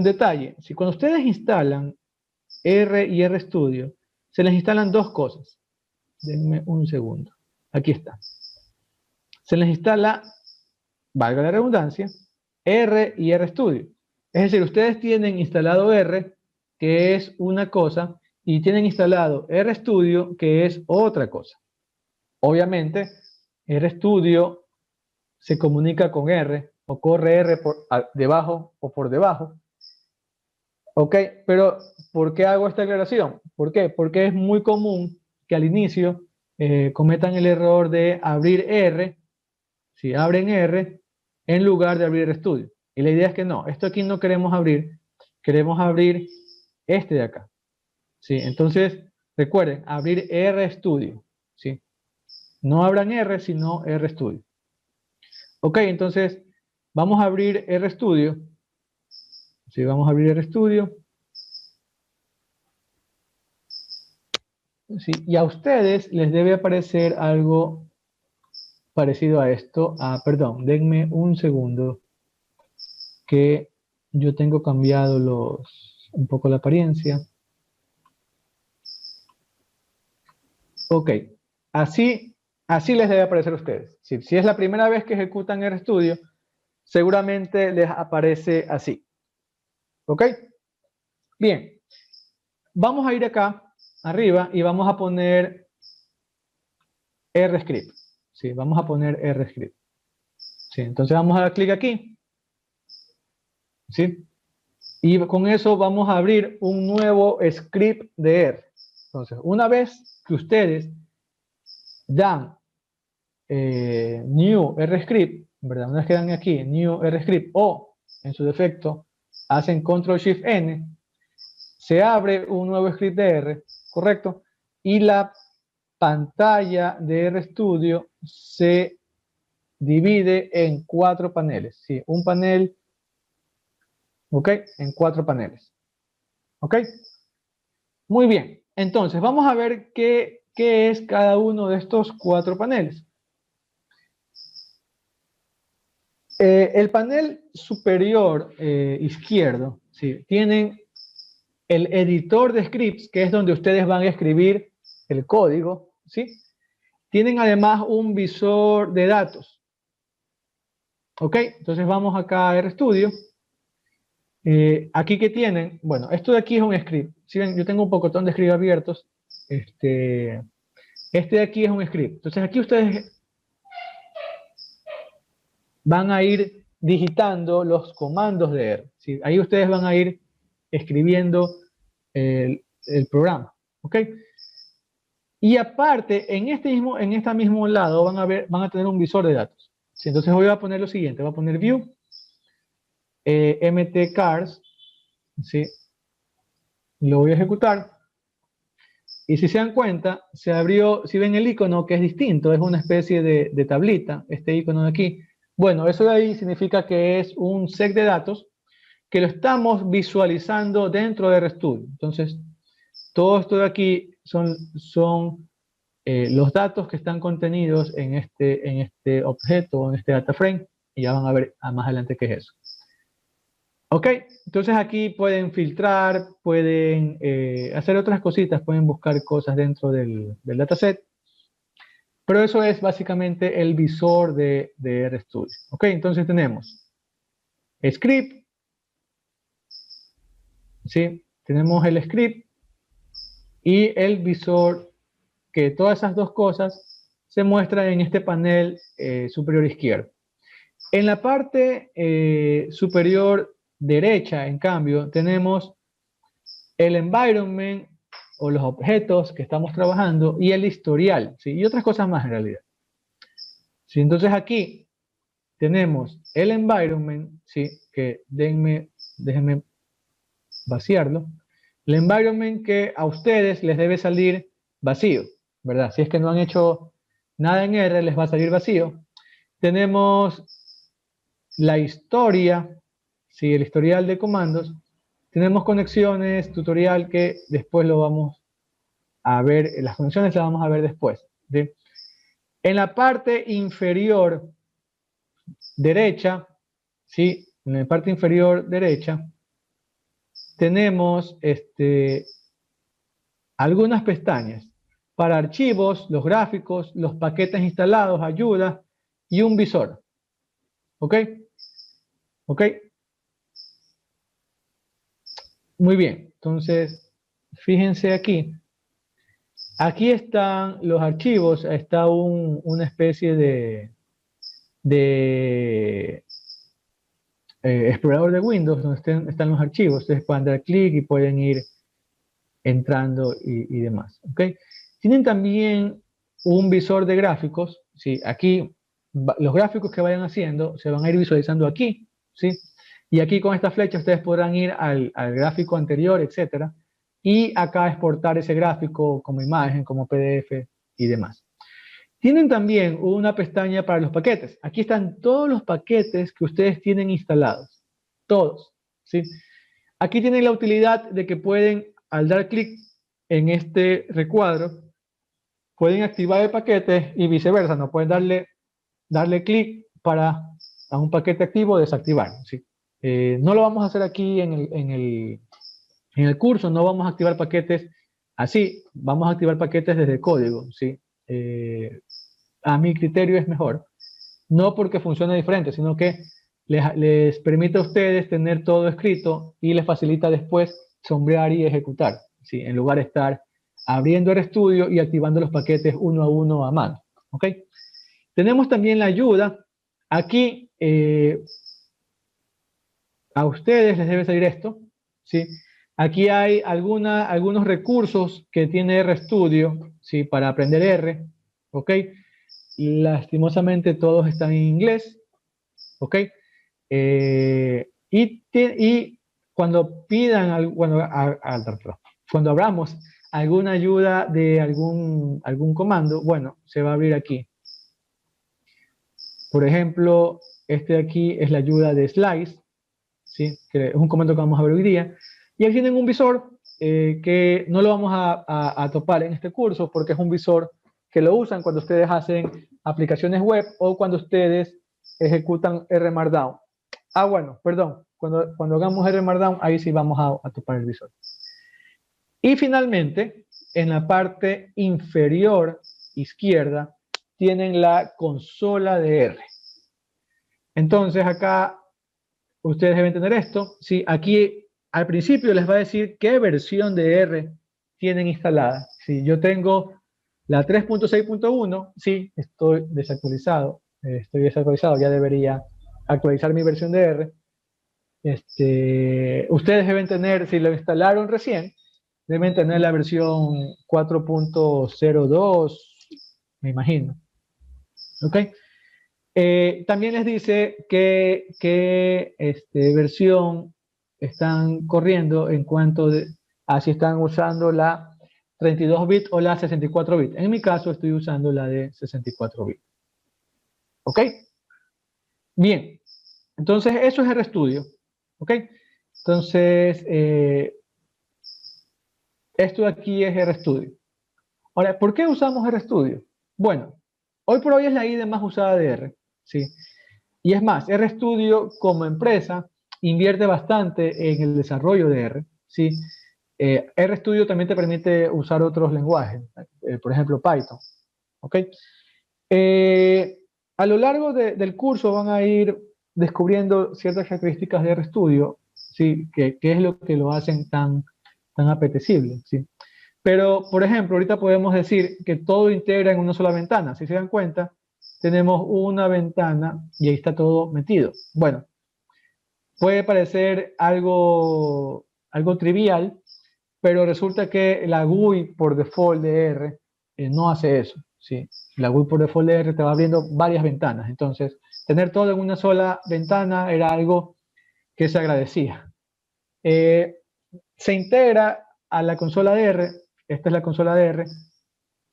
detalle. Si cuando ustedes instalan R y RStudio, se les instalan dos cosas. Denme un segundo. Aquí está. Se les instala, valga la redundancia, R y RStudio. Es decir, ustedes tienen instalado R, que es una cosa, y tienen instalado RStudio, que es otra cosa. Obviamente, RStudio se comunica con R, o corre R debajo o por debajo. Ok, pero ¿por qué hago esta aclaración? ¿Por qué? Porque es muy común que al inicio cometan el error de abrir R, si abren R, en lugar de abrir RStudio. Y la idea es que no, esto aquí no queremos abrir este de acá. ¿Sí? Entonces, recuerden, abrir RStudio. ¿Sí? No abran R, sino RStudio. Ok, entonces vamos a abrir RStudio. ¿Sí? Vamos a abrir RStudio. ¿Sí? Y a ustedes les debe aparecer algo parecido a esto. Ah, perdón, denme un segundo que yo tengo cambiado un poco la apariencia. Ok, así les debe aparecer a ustedes. Si es la primera vez que ejecutan RStudio, seguramente les aparece así. ¿Ok? Bien, vamos a ir acá arriba y vamos a poner RScript. Sí, vamos a poner RScript. Sí, entonces vamos a dar clic aquí. ¿Sí? Y con eso vamos a abrir un nuevo script de R. Entonces, una vez que ustedes dan new RScript, ¿verdad? Una vez que dan aquí new RScript o, en su defecto, hacen Ctrl-Shift-N, se abre un nuevo script de R, ¿correcto? Y la pantalla de RStudio se divide en 4 paneles. ¿Sí? Un panel, ¿ok? En 4 paneles. ¿Ok? Muy bien. Entonces, vamos a ver qué es cada uno de estos 4 paneles. El panel superior izquierdo, ¿sí? Tienen el editor de scripts, que es donde ustedes van a escribir el código, ¿sí? Tienen además un visor de datos. ¿Ok? Entonces vamos acá a RStudio. Aquí que tienen, bueno, esto de aquí es un script. Si ven, yo tengo un pocotón de scripts abiertos. Este de aquí es un script. Entonces aquí ustedes van a ir digitando los comandos de R. ¿Sí? Ahí ustedes van a ir escribiendo el programa. ¿Ok? Y aparte, en este mismo lado van a tener un visor de datos. ¿Sí? Entonces voy a poner lo siguiente, voy a poner view, mtcars, ¿sí? Lo voy a ejecutar. Y si se dan cuenta, se abrió, si ven el icono que es distinto, es una especie de tablita, este icono de aquí. Bueno, eso de ahí significa que es un set de datos que lo estamos visualizando dentro de RStudio. Entonces, todo esto de aquí son los datos que están contenidos en este objeto, en este data frame, y ya van a ver más adelante qué es eso. Ok, entonces aquí pueden filtrar, pueden hacer otras cositas, pueden buscar cosas dentro del dataset, pero eso es básicamente el visor de RStudio. Ok, entonces tenemos script, ¿sí? Tenemos el script y el visor, que todas esas dos cosas se muestran en este panel superior izquierdo. En la parte superior derecha, en cambio, tenemos el environment o los objetos que estamos trabajando y el historial, ¿sí? Y otras cosas más en realidad. ¿Sí? Entonces aquí tenemos el environment, ¿sí? Que déjenme vaciarlo. El environment que a ustedes les debe salir vacío, ¿verdad? Si es que no han hecho nada en R, les va a salir vacío. Tenemos la historia, ¿sí? El historial de comandos. Tenemos conexiones, tutorial, que después lo vamos a ver, las conexiones las vamos a ver después. ¿Sí? En la parte inferior derecha, ¿sí? En la parte inferior derecha, tenemos algunas pestañas para archivos, los gráficos, los paquetes instalados, ayuda y un visor. ¿Ok? ¿Ok? Muy bien. Entonces, fíjense aquí. Aquí están los archivos, está una especie de explorador de Windows, donde están los archivos. Ustedes pueden dar clic y pueden ir entrando y demás. ¿Okay? Tienen también un visor de gráficos. ¿Sí? Aquí los gráficos que vayan haciendo se van a ir visualizando aquí. ¿Sí? Y aquí con esta flecha ustedes podrán ir al gráfico anterior, etcétera, y acá exportar ese gráfico como imagen, como PDF y demás. Tienen también una pestaña para los paquetes. Aquí están todos los paquetes que ustedes tienen instalados. Todos. ¿Sí? Aquí tienen la utilidad de que pueden, al dar clic en este recuadro, pueden activar el paquete y viceversa. No pueden darle clic para a un paquete activo o desactivar. ¿Sí? No lo vamos a hacer aquí en el curso, no vamos a activar paquetes así, vamos a activar paquetes desde código. ¿Sí? A mi criterio es mejor. No porque funcione diferente, sino que les permite a ustedes tener todo escrito y les facilita después sombrear y ejecutar, ¿sí? En lugar de estar abriendo RStudio y activando los paquetes uno a uno a mano. ¿Ok? Tenemos también la ayuda. Aquí a ustedes les debe salir esto. ¿Sí? Aquí hay algunos recursos que tiene RStudio, ¿sí? Para aprender R. ¿Ok? Lastimosamente todos están en inglés. ¿Ok? Y cuando pidan, cuando abramos alguna ayuda de algún comando, bueno, se va a abrir aquí. Por ejemplo, este de aquí es la ayuda de slice, ¿sí? Que es un comando que vamos a ver hoy día. Y aquí tienen un visor que no lo vamos a topar en este curso porque es un visor que lo usan cuando ustedes hacen aplicaciones web o cuando ustedes ejecutan R Markdown. Bueno, perdón. Cuando hagamos R Markdown, ahí sí vamos a topar el visor. Y finalmente, en la parte inferior izquierda, tienen la consola de R. Entonces, acá ustedes deben tener esto. ¿Sí? Aquí al principio les va a decir qué versión de R tienen instalada. ¿Sí? Yo tengo la 3.6.1. Sí, estoy desactualizado. Ya debería actualizar mi versión de R. Ustedes deben tener, si lo instalaron recién, deben tener la versión 4.02, me imagino. ¿Ok? También les dice qué versión están corriendo en cuanto a si están usando la 32 bit o la 64 bit. En mi caso estoy usando la de 64 bit. ¿Ok? Bien. Entonces eso es RStudio. ¿Ok? Entonces, esto de aquí es RStudio. Ahora, ¿por qué usamos RStudio? Bueno, hoy por hoy es la IDE más usada de R, ¿sí? Y es más, RStudio como empresa invierte bastante en el desarrollo de R, ¿sí? RStudio también te permite usar otros lenguajes, por ejemplo Python, ¿ok? A lo largo del curso van a ir descubriendo ciertas características de RStudio, ¿sí? Que es lo que lo hacen tan apetecible, ¿sí? Pero, por ejemplo, ahorita podemos decir que todo integra en una sola ventana. Si se dan cuenta, tenemos una ventana y ahí está todo metido. Bueno, puede parecer algo trivial, pero resulta que la GUI por default de R no hace eso, ¿sí? La GUI por default de R te va abriendo varias ventanas. Entonces, tener todo en una sola ventana era algo que se agradecía. Se integra a la consola de R. Esta es la consola de R.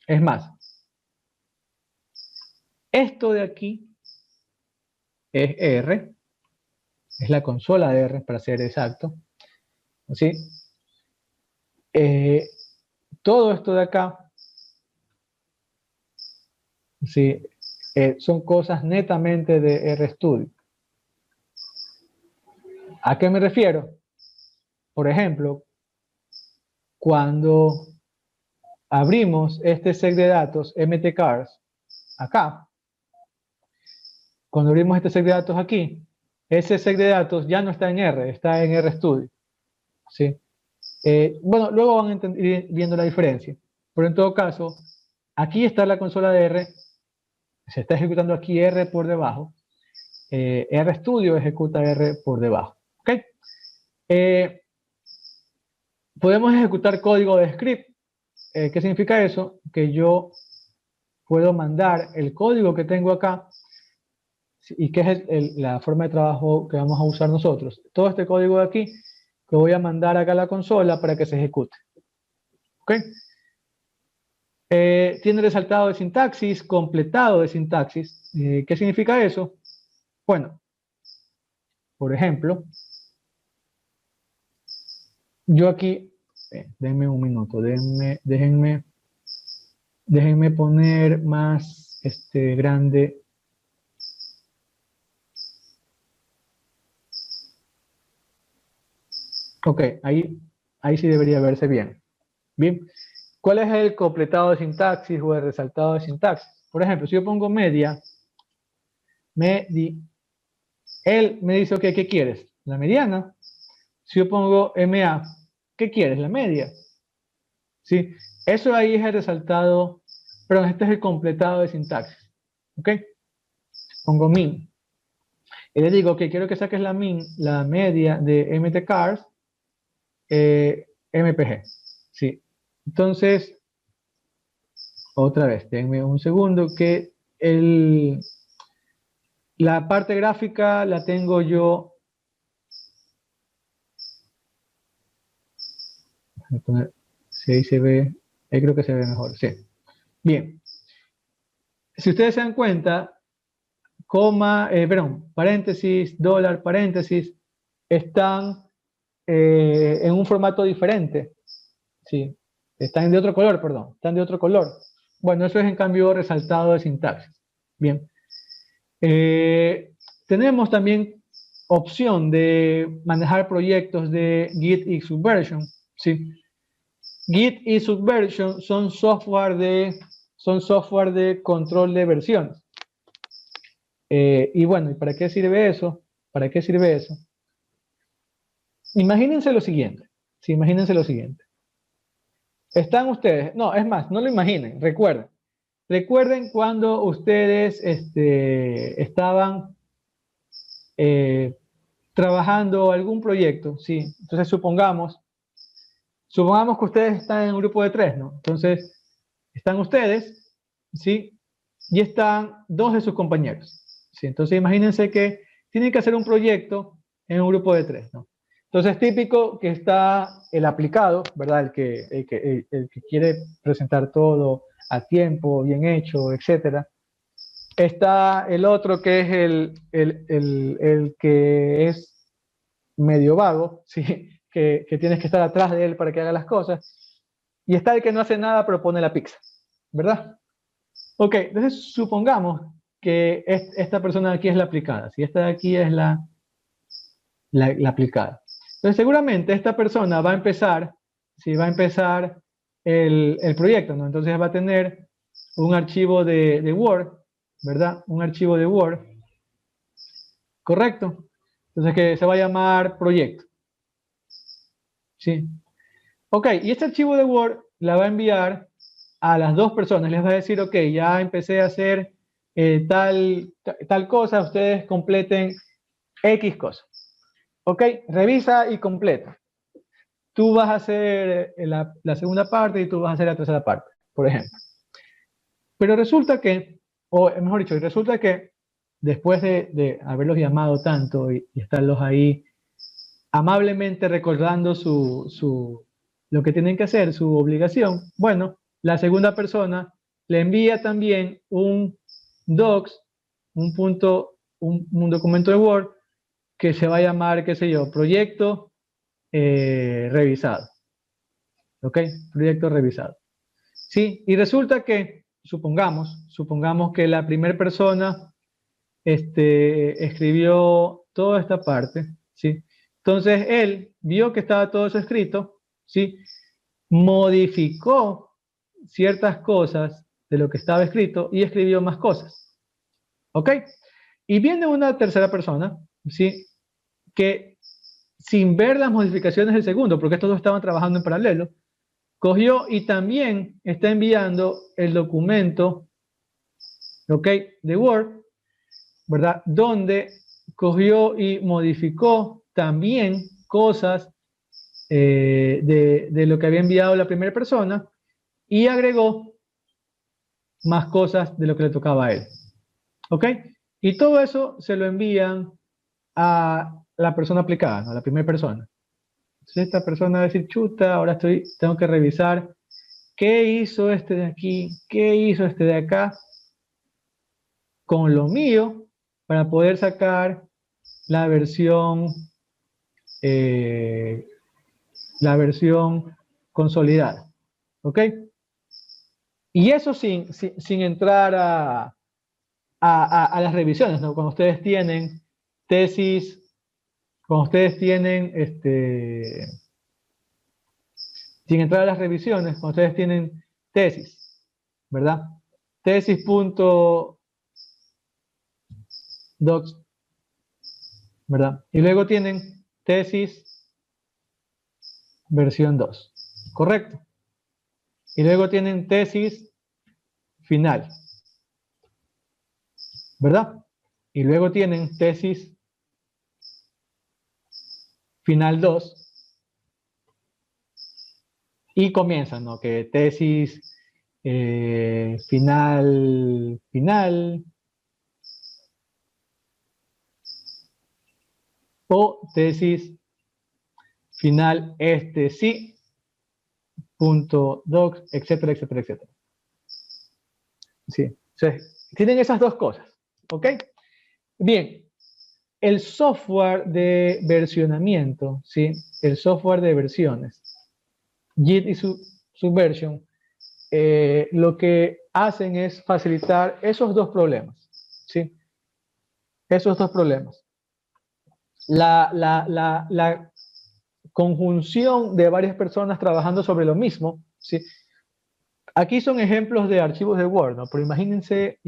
Es más, esto de aquí es R, es la consola de R, para ser exacto. ¿Sí? Todo esto de acá, ¿sí? Son cosas netamente de RStudio. ¿A qué me refiero? Por ejemplo, cuando abrimos este set de datos mtcars acá, cuando abrimos este set de datos aquí, ese set de datos ya no está en R, está en RStudio. ¿Sí? Bueno, luego van a ir viendo la diferencia. Pero en todo caso, aquí está la consola de R, se está ejecutando aquí R por debajo, RStudio ejecuta R por debajo. ¿Ok? Podemos ejecutar código de script. ¿Qué significa eso? Que yo puedo mandar el código que tengo acá, y que es la forma de trabajo que vamos a usar nosotros. Todo este código de aquí, que voy a mandar acá a la consola para que se ejecute. ¿Ok? Tiene resaltado de sintaxis, completado de sintaxis. ¿Qué significa eso? Bueno, por ejemplo, yo aquí, denme un minuto, déjenme poner más grande. Ok, ahí sí debería verse bien. Bien, ¿cuál es el completado de sintaxis o el resaltado de sintaxis? Por ejemplo, si yo pongo media, él me dice, ok, ¿qué quieres? La mediana. Si yo pongo MA, ¿qué quieres? La media. ¿Sí? Eso ahí es el resaltado, perdón, este es el completado de sintaxis. ¿Ok? Pongo min. Y le digo, ok, quiero que saques la min, la media de mtcars, mpg. ¿Sí? Entonces, otra vez, denme un segundo que la parte gráfica la tengo yo. Voy a poner, si ahí se ve, ahí creo que se ve mejor, sí. Bien, si ustedes se dan cuenta, paréntesis, dólar, paréntesis, están en un formato diferente, ¿sí? Están de otro color, perdón, están de otro color. Bueno, eso es en cambio resaltado de sintaxis. Bien. Tenemos también opción de manejar proyectos de Git y Subversion, ¿sí? Git y Subversion son software de control de versiones. Y bueno, ¿y para qué sirve eso? ¿Para qué sirve eso? Imagínense lo siguiente. Sí, imagínense lo siguiente. Están ustedes, no, es más, no lo imaginen, recuerden. Recuerden cuando ustedes estaban trabajando algún proyecto, ¿sí? Entonces supongamos que ustedes están en un grupo de 3, ¿no? Entonces, están ustedes, ¿sí? Y están 2 de sus compañeros, ¿sí? Entonces, imagínense que tienen que hacer un proyecto en un grupo de 3, ¿no? Entonces, típico que está el aplicado, ¿verdad? El que quiere presentar todo a tiempo, bien hecho, etcétera. Está el otro que es el que es medio vago, ¿sí? Que tienes que estar atrás de él para que haga las cosas. Y está el que no hace nada pero pone la pizza, ¿verdad? Ok, entonces supongamos que esta persona de aquí es la aplicada, si esta de aquí es la aplicada. Entonces seguramente esta persona va a empezar, si va a empezar el proyecto, ¿no? Entonces va a tener un archivo de Word, ¿verdad? Un archivo de Word, ¿correcto? Entonces que se va a llamar proyecto, ¿sí? Ok, y este archivo de Word la va a enviar a las 2 personas. Les va a decir, ok, ya empecé a hacer tal cosa, ustedes completen X cosa. Ok, revisa y completa. Tú vas a hacer la segunda parte y tú vas a hacer la tercera parte, por ejemplo. Pero resulta que, o mejor dicho, resulta que después de haberlos llamado tanto y estarlos ahí amablemente recordando lo que tienen que hacer, su obligación, bueno, la segunda persona le envía también un docs, un documento de Word que se va a llamar, qué sé yo, proyecto revisado. ¿Ok? Proyecto revisado. Sí, y resulta que, supongamos que la primera persona escribió toda esta parte, ¿sí? Entonces él vio que estaba todo eso escrito, ¿sí? Modificó ciertas cosas de lo que estaba escrito y escribió más cosas, ¿ok? Y viene una tercera persona, ¿sí? Que sin ver las modificaciones del segundo, porque estos dos estaban trabajando en paralelo, cogió y también está enviando el documento, ¿ok? De Word, ¿verdad? Donde cogió y modificó también cosas de lo que había enviado la primera persona y agregó más cosas de lo que le tocaba a él. ¿Ok? Y todo eso se lo envían a la persona aplicada, ¿no? A la primera persona. Entonces esta persona va a decir, chuta, ahora tengo que revisar qué hizo este de aquí, qué hizo este de acá, con lo mío, para poder sacar la versión eh, consolidada. ¿Ok? Y eso sin entrar a las revisiones, ¿no? Cuando ustedes tienen tesis, cuando ustedes tienen, sin entrar a las revisiones, cuando ustedes tienen tesis, ¿verdad? Tesis.docs, ¿verdad? Y luego tienen tesis versión 2, ¿correcto? Y luego tienen tesis final, ¿verdad? Y luego tienen tesis final 2 y comienzan, ¿no? Que tesis final o tesis final sí, punto docs, etcétera, etcétera, etcétera. Sí, o sea, tienen esas dos cosas, ¿ok? Bien, el software de versionamiento, ¿sí? El software de versiones, Git y Subversion, lo que hacen es facilitar esos dos problemas, ¿sí? Esos dos problemas. La conjunción de varias personas trabajando sobre lo mismo, ¿sí? Aquí son ejemplos de archivos de Word, ¿no? Pero imagínense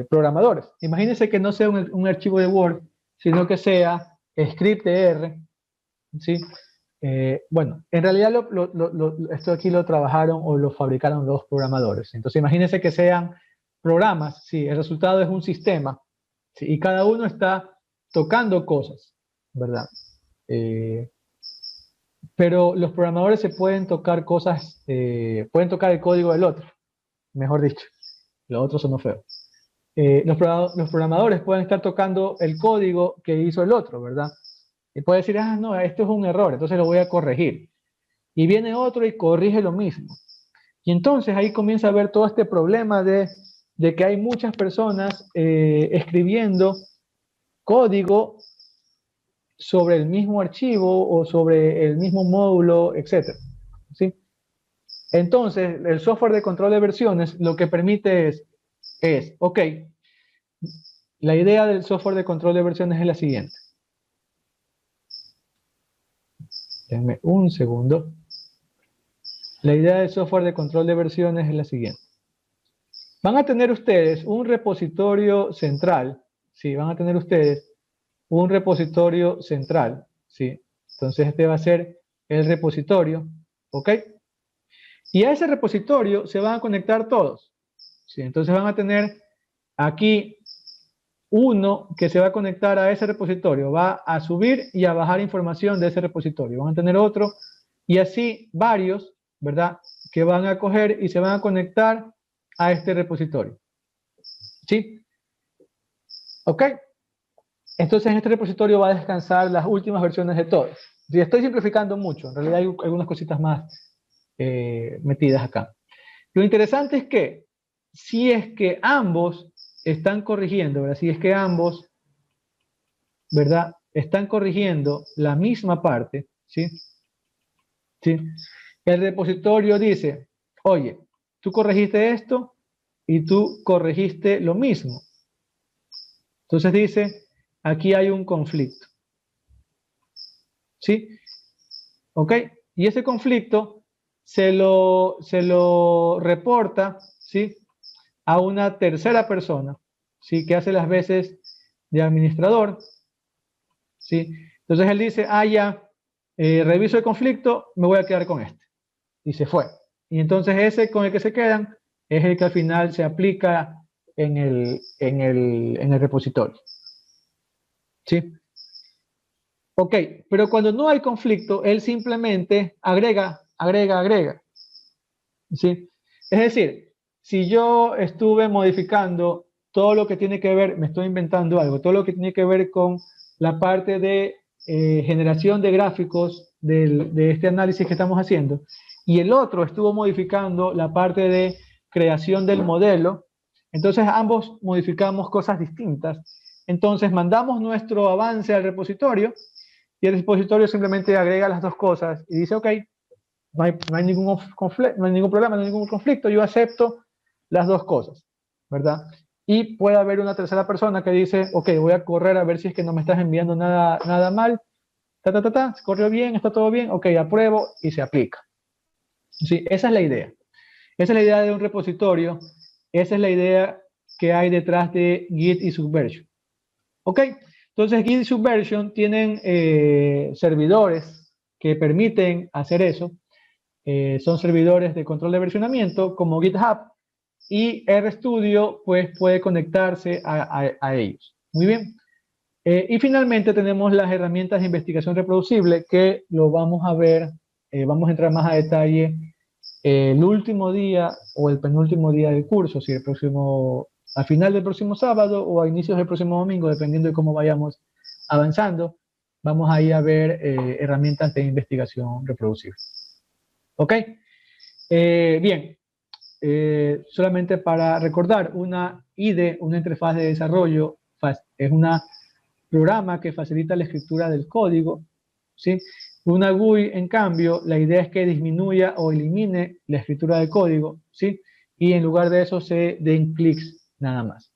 programadores. Imagínense que no sea un archivo de Word, sino que sea script.r, ¿sí? Bueno, en realidad esto aquí lo trabajaron o lo fabricaron los programadores. Entonces imagínense que sean programas, ¿sí? El resultado es un sistema, ¿sí? Y cada uno está tocando cosas, ¿verdad? Pero los programadores se pueden tocar cosas, pueden tocar el código del otro, mejor dicho. Los otros son feos. Los programadores pueden estar tocando el código que hizo el otro, ¿verdad? Y puede decir, ah, no, esto es un error, entonces lo voy a corregir. Y viene otro y corrige lo mismo. Y entonces ahí comienza a haber todo este problema de que hay muchas personas escribiendo código sobre el mismo archivo o sobre el mismo módulo, etc. ¿Sí? Entonces, el software de control de versiones lo que permite ok, la idea del software de control de versiones es la siguiente. Denme un segundo. La idea del software de control de versiones es la siguiente. Van a tener ustedes un repositorio central, ¿sí? Van a tener ustedes un repositorio central, ¿sí? Entonces este va a ser el repositorio, ¿ok? Y a ese repositorio se van a conectar todos, ¿sí? Entonces van a tener aquí uno que se va a conectar a ese repositorio, va a subir y a bajar información de ese repositorio. Van a tener otro y así varios, ¿verdad? Que van a coger y se van a conectar a este repositorio. ¿Sí? ¿Ok? Entonces en este repositorio va a descansar las últimas versiones de todos. Y estoy simplificando mucho, en realidad hay algunas cositas más metidas acá. Lo interesante es que si es que ambos están corrigiendo, ¿verdad? Si es que ambos, ¿verdad? Están corrigiendo la misma parte, ¿sí? ¿Sí? El repositorio dice, oye, tú corregiste esto y tú corregiste lo mismo. Entonces dice, aquí hay un conflicto. ¿Sí? ¿Ok? Y ese conflicto se lo reporta, ¿sí? A una tercera persona, ¿sí? Que hace las veces de administrador, ¿sí? Entonces él dice, ah, ya, reviso el conflicto, me voy a quedar con este. Y se fue. Y entonces ese con el que se quedan es el que al final se aplica en el repositorio. ¿Sí? Ok, pero cuando no hay conflicto, él simplemente agrega. ¿Sí? Es decir, si yo estuve modificando todo lo que tiene que ver, me estoy inventando algo, todo lo que tiene que ver con la parte de generación de gráficos de este análisis que estamos haciendo, y el otro estuvo modificando la parte de creación del modelo, entonces ambos modificamos cosas distintas. Entonces mandamos nuestro avance al repositorio y el repositorio simplemente agrega las dos cosas y dice, ok, no hay ningún conflicto, no hay ningún problema, no hay ningún conflicto, yo acepto las dos cosas, ¿verdad? Y puede haber una tercera persona que dice, ok, voy a correr a ver si es que no me estás enviando nada mal, corrió bien, está todo bien, ok, apruebo y se aplica. Sí, esa es la idea. Esa es la idea de un repositorio, esa es la idea que hay detrás de Git y Subversion. Ok, entonces Git y Subversion tienen servidores que permiten hacer eso. Son servidores de control de versionamiento como GitHub, y RStudio pues puede conectarse a ellos. Muy bien. Y finalmente tenemos las herramientas de investigación reproducible, que lo vamos a ver, vamos a entrar más a detalle el último día o el penúltimo día del curso, si el próximo, a final del próximo sábado o a inicios del próximo domingo, dependiendo de cómo vayamos avanzando, vamos a ir a ver herramientas de investigación reproducible. ¿Ok? Bien, solamente para recordar, una IDE, una interfaz de desarrollo, es un programa que facilita la escritura del código, ¿sí? Una GUI, en cambio, la idea es que disminuya o elimine la escritura del código, ¿sí? Y en lugar de eso se den clics nada más.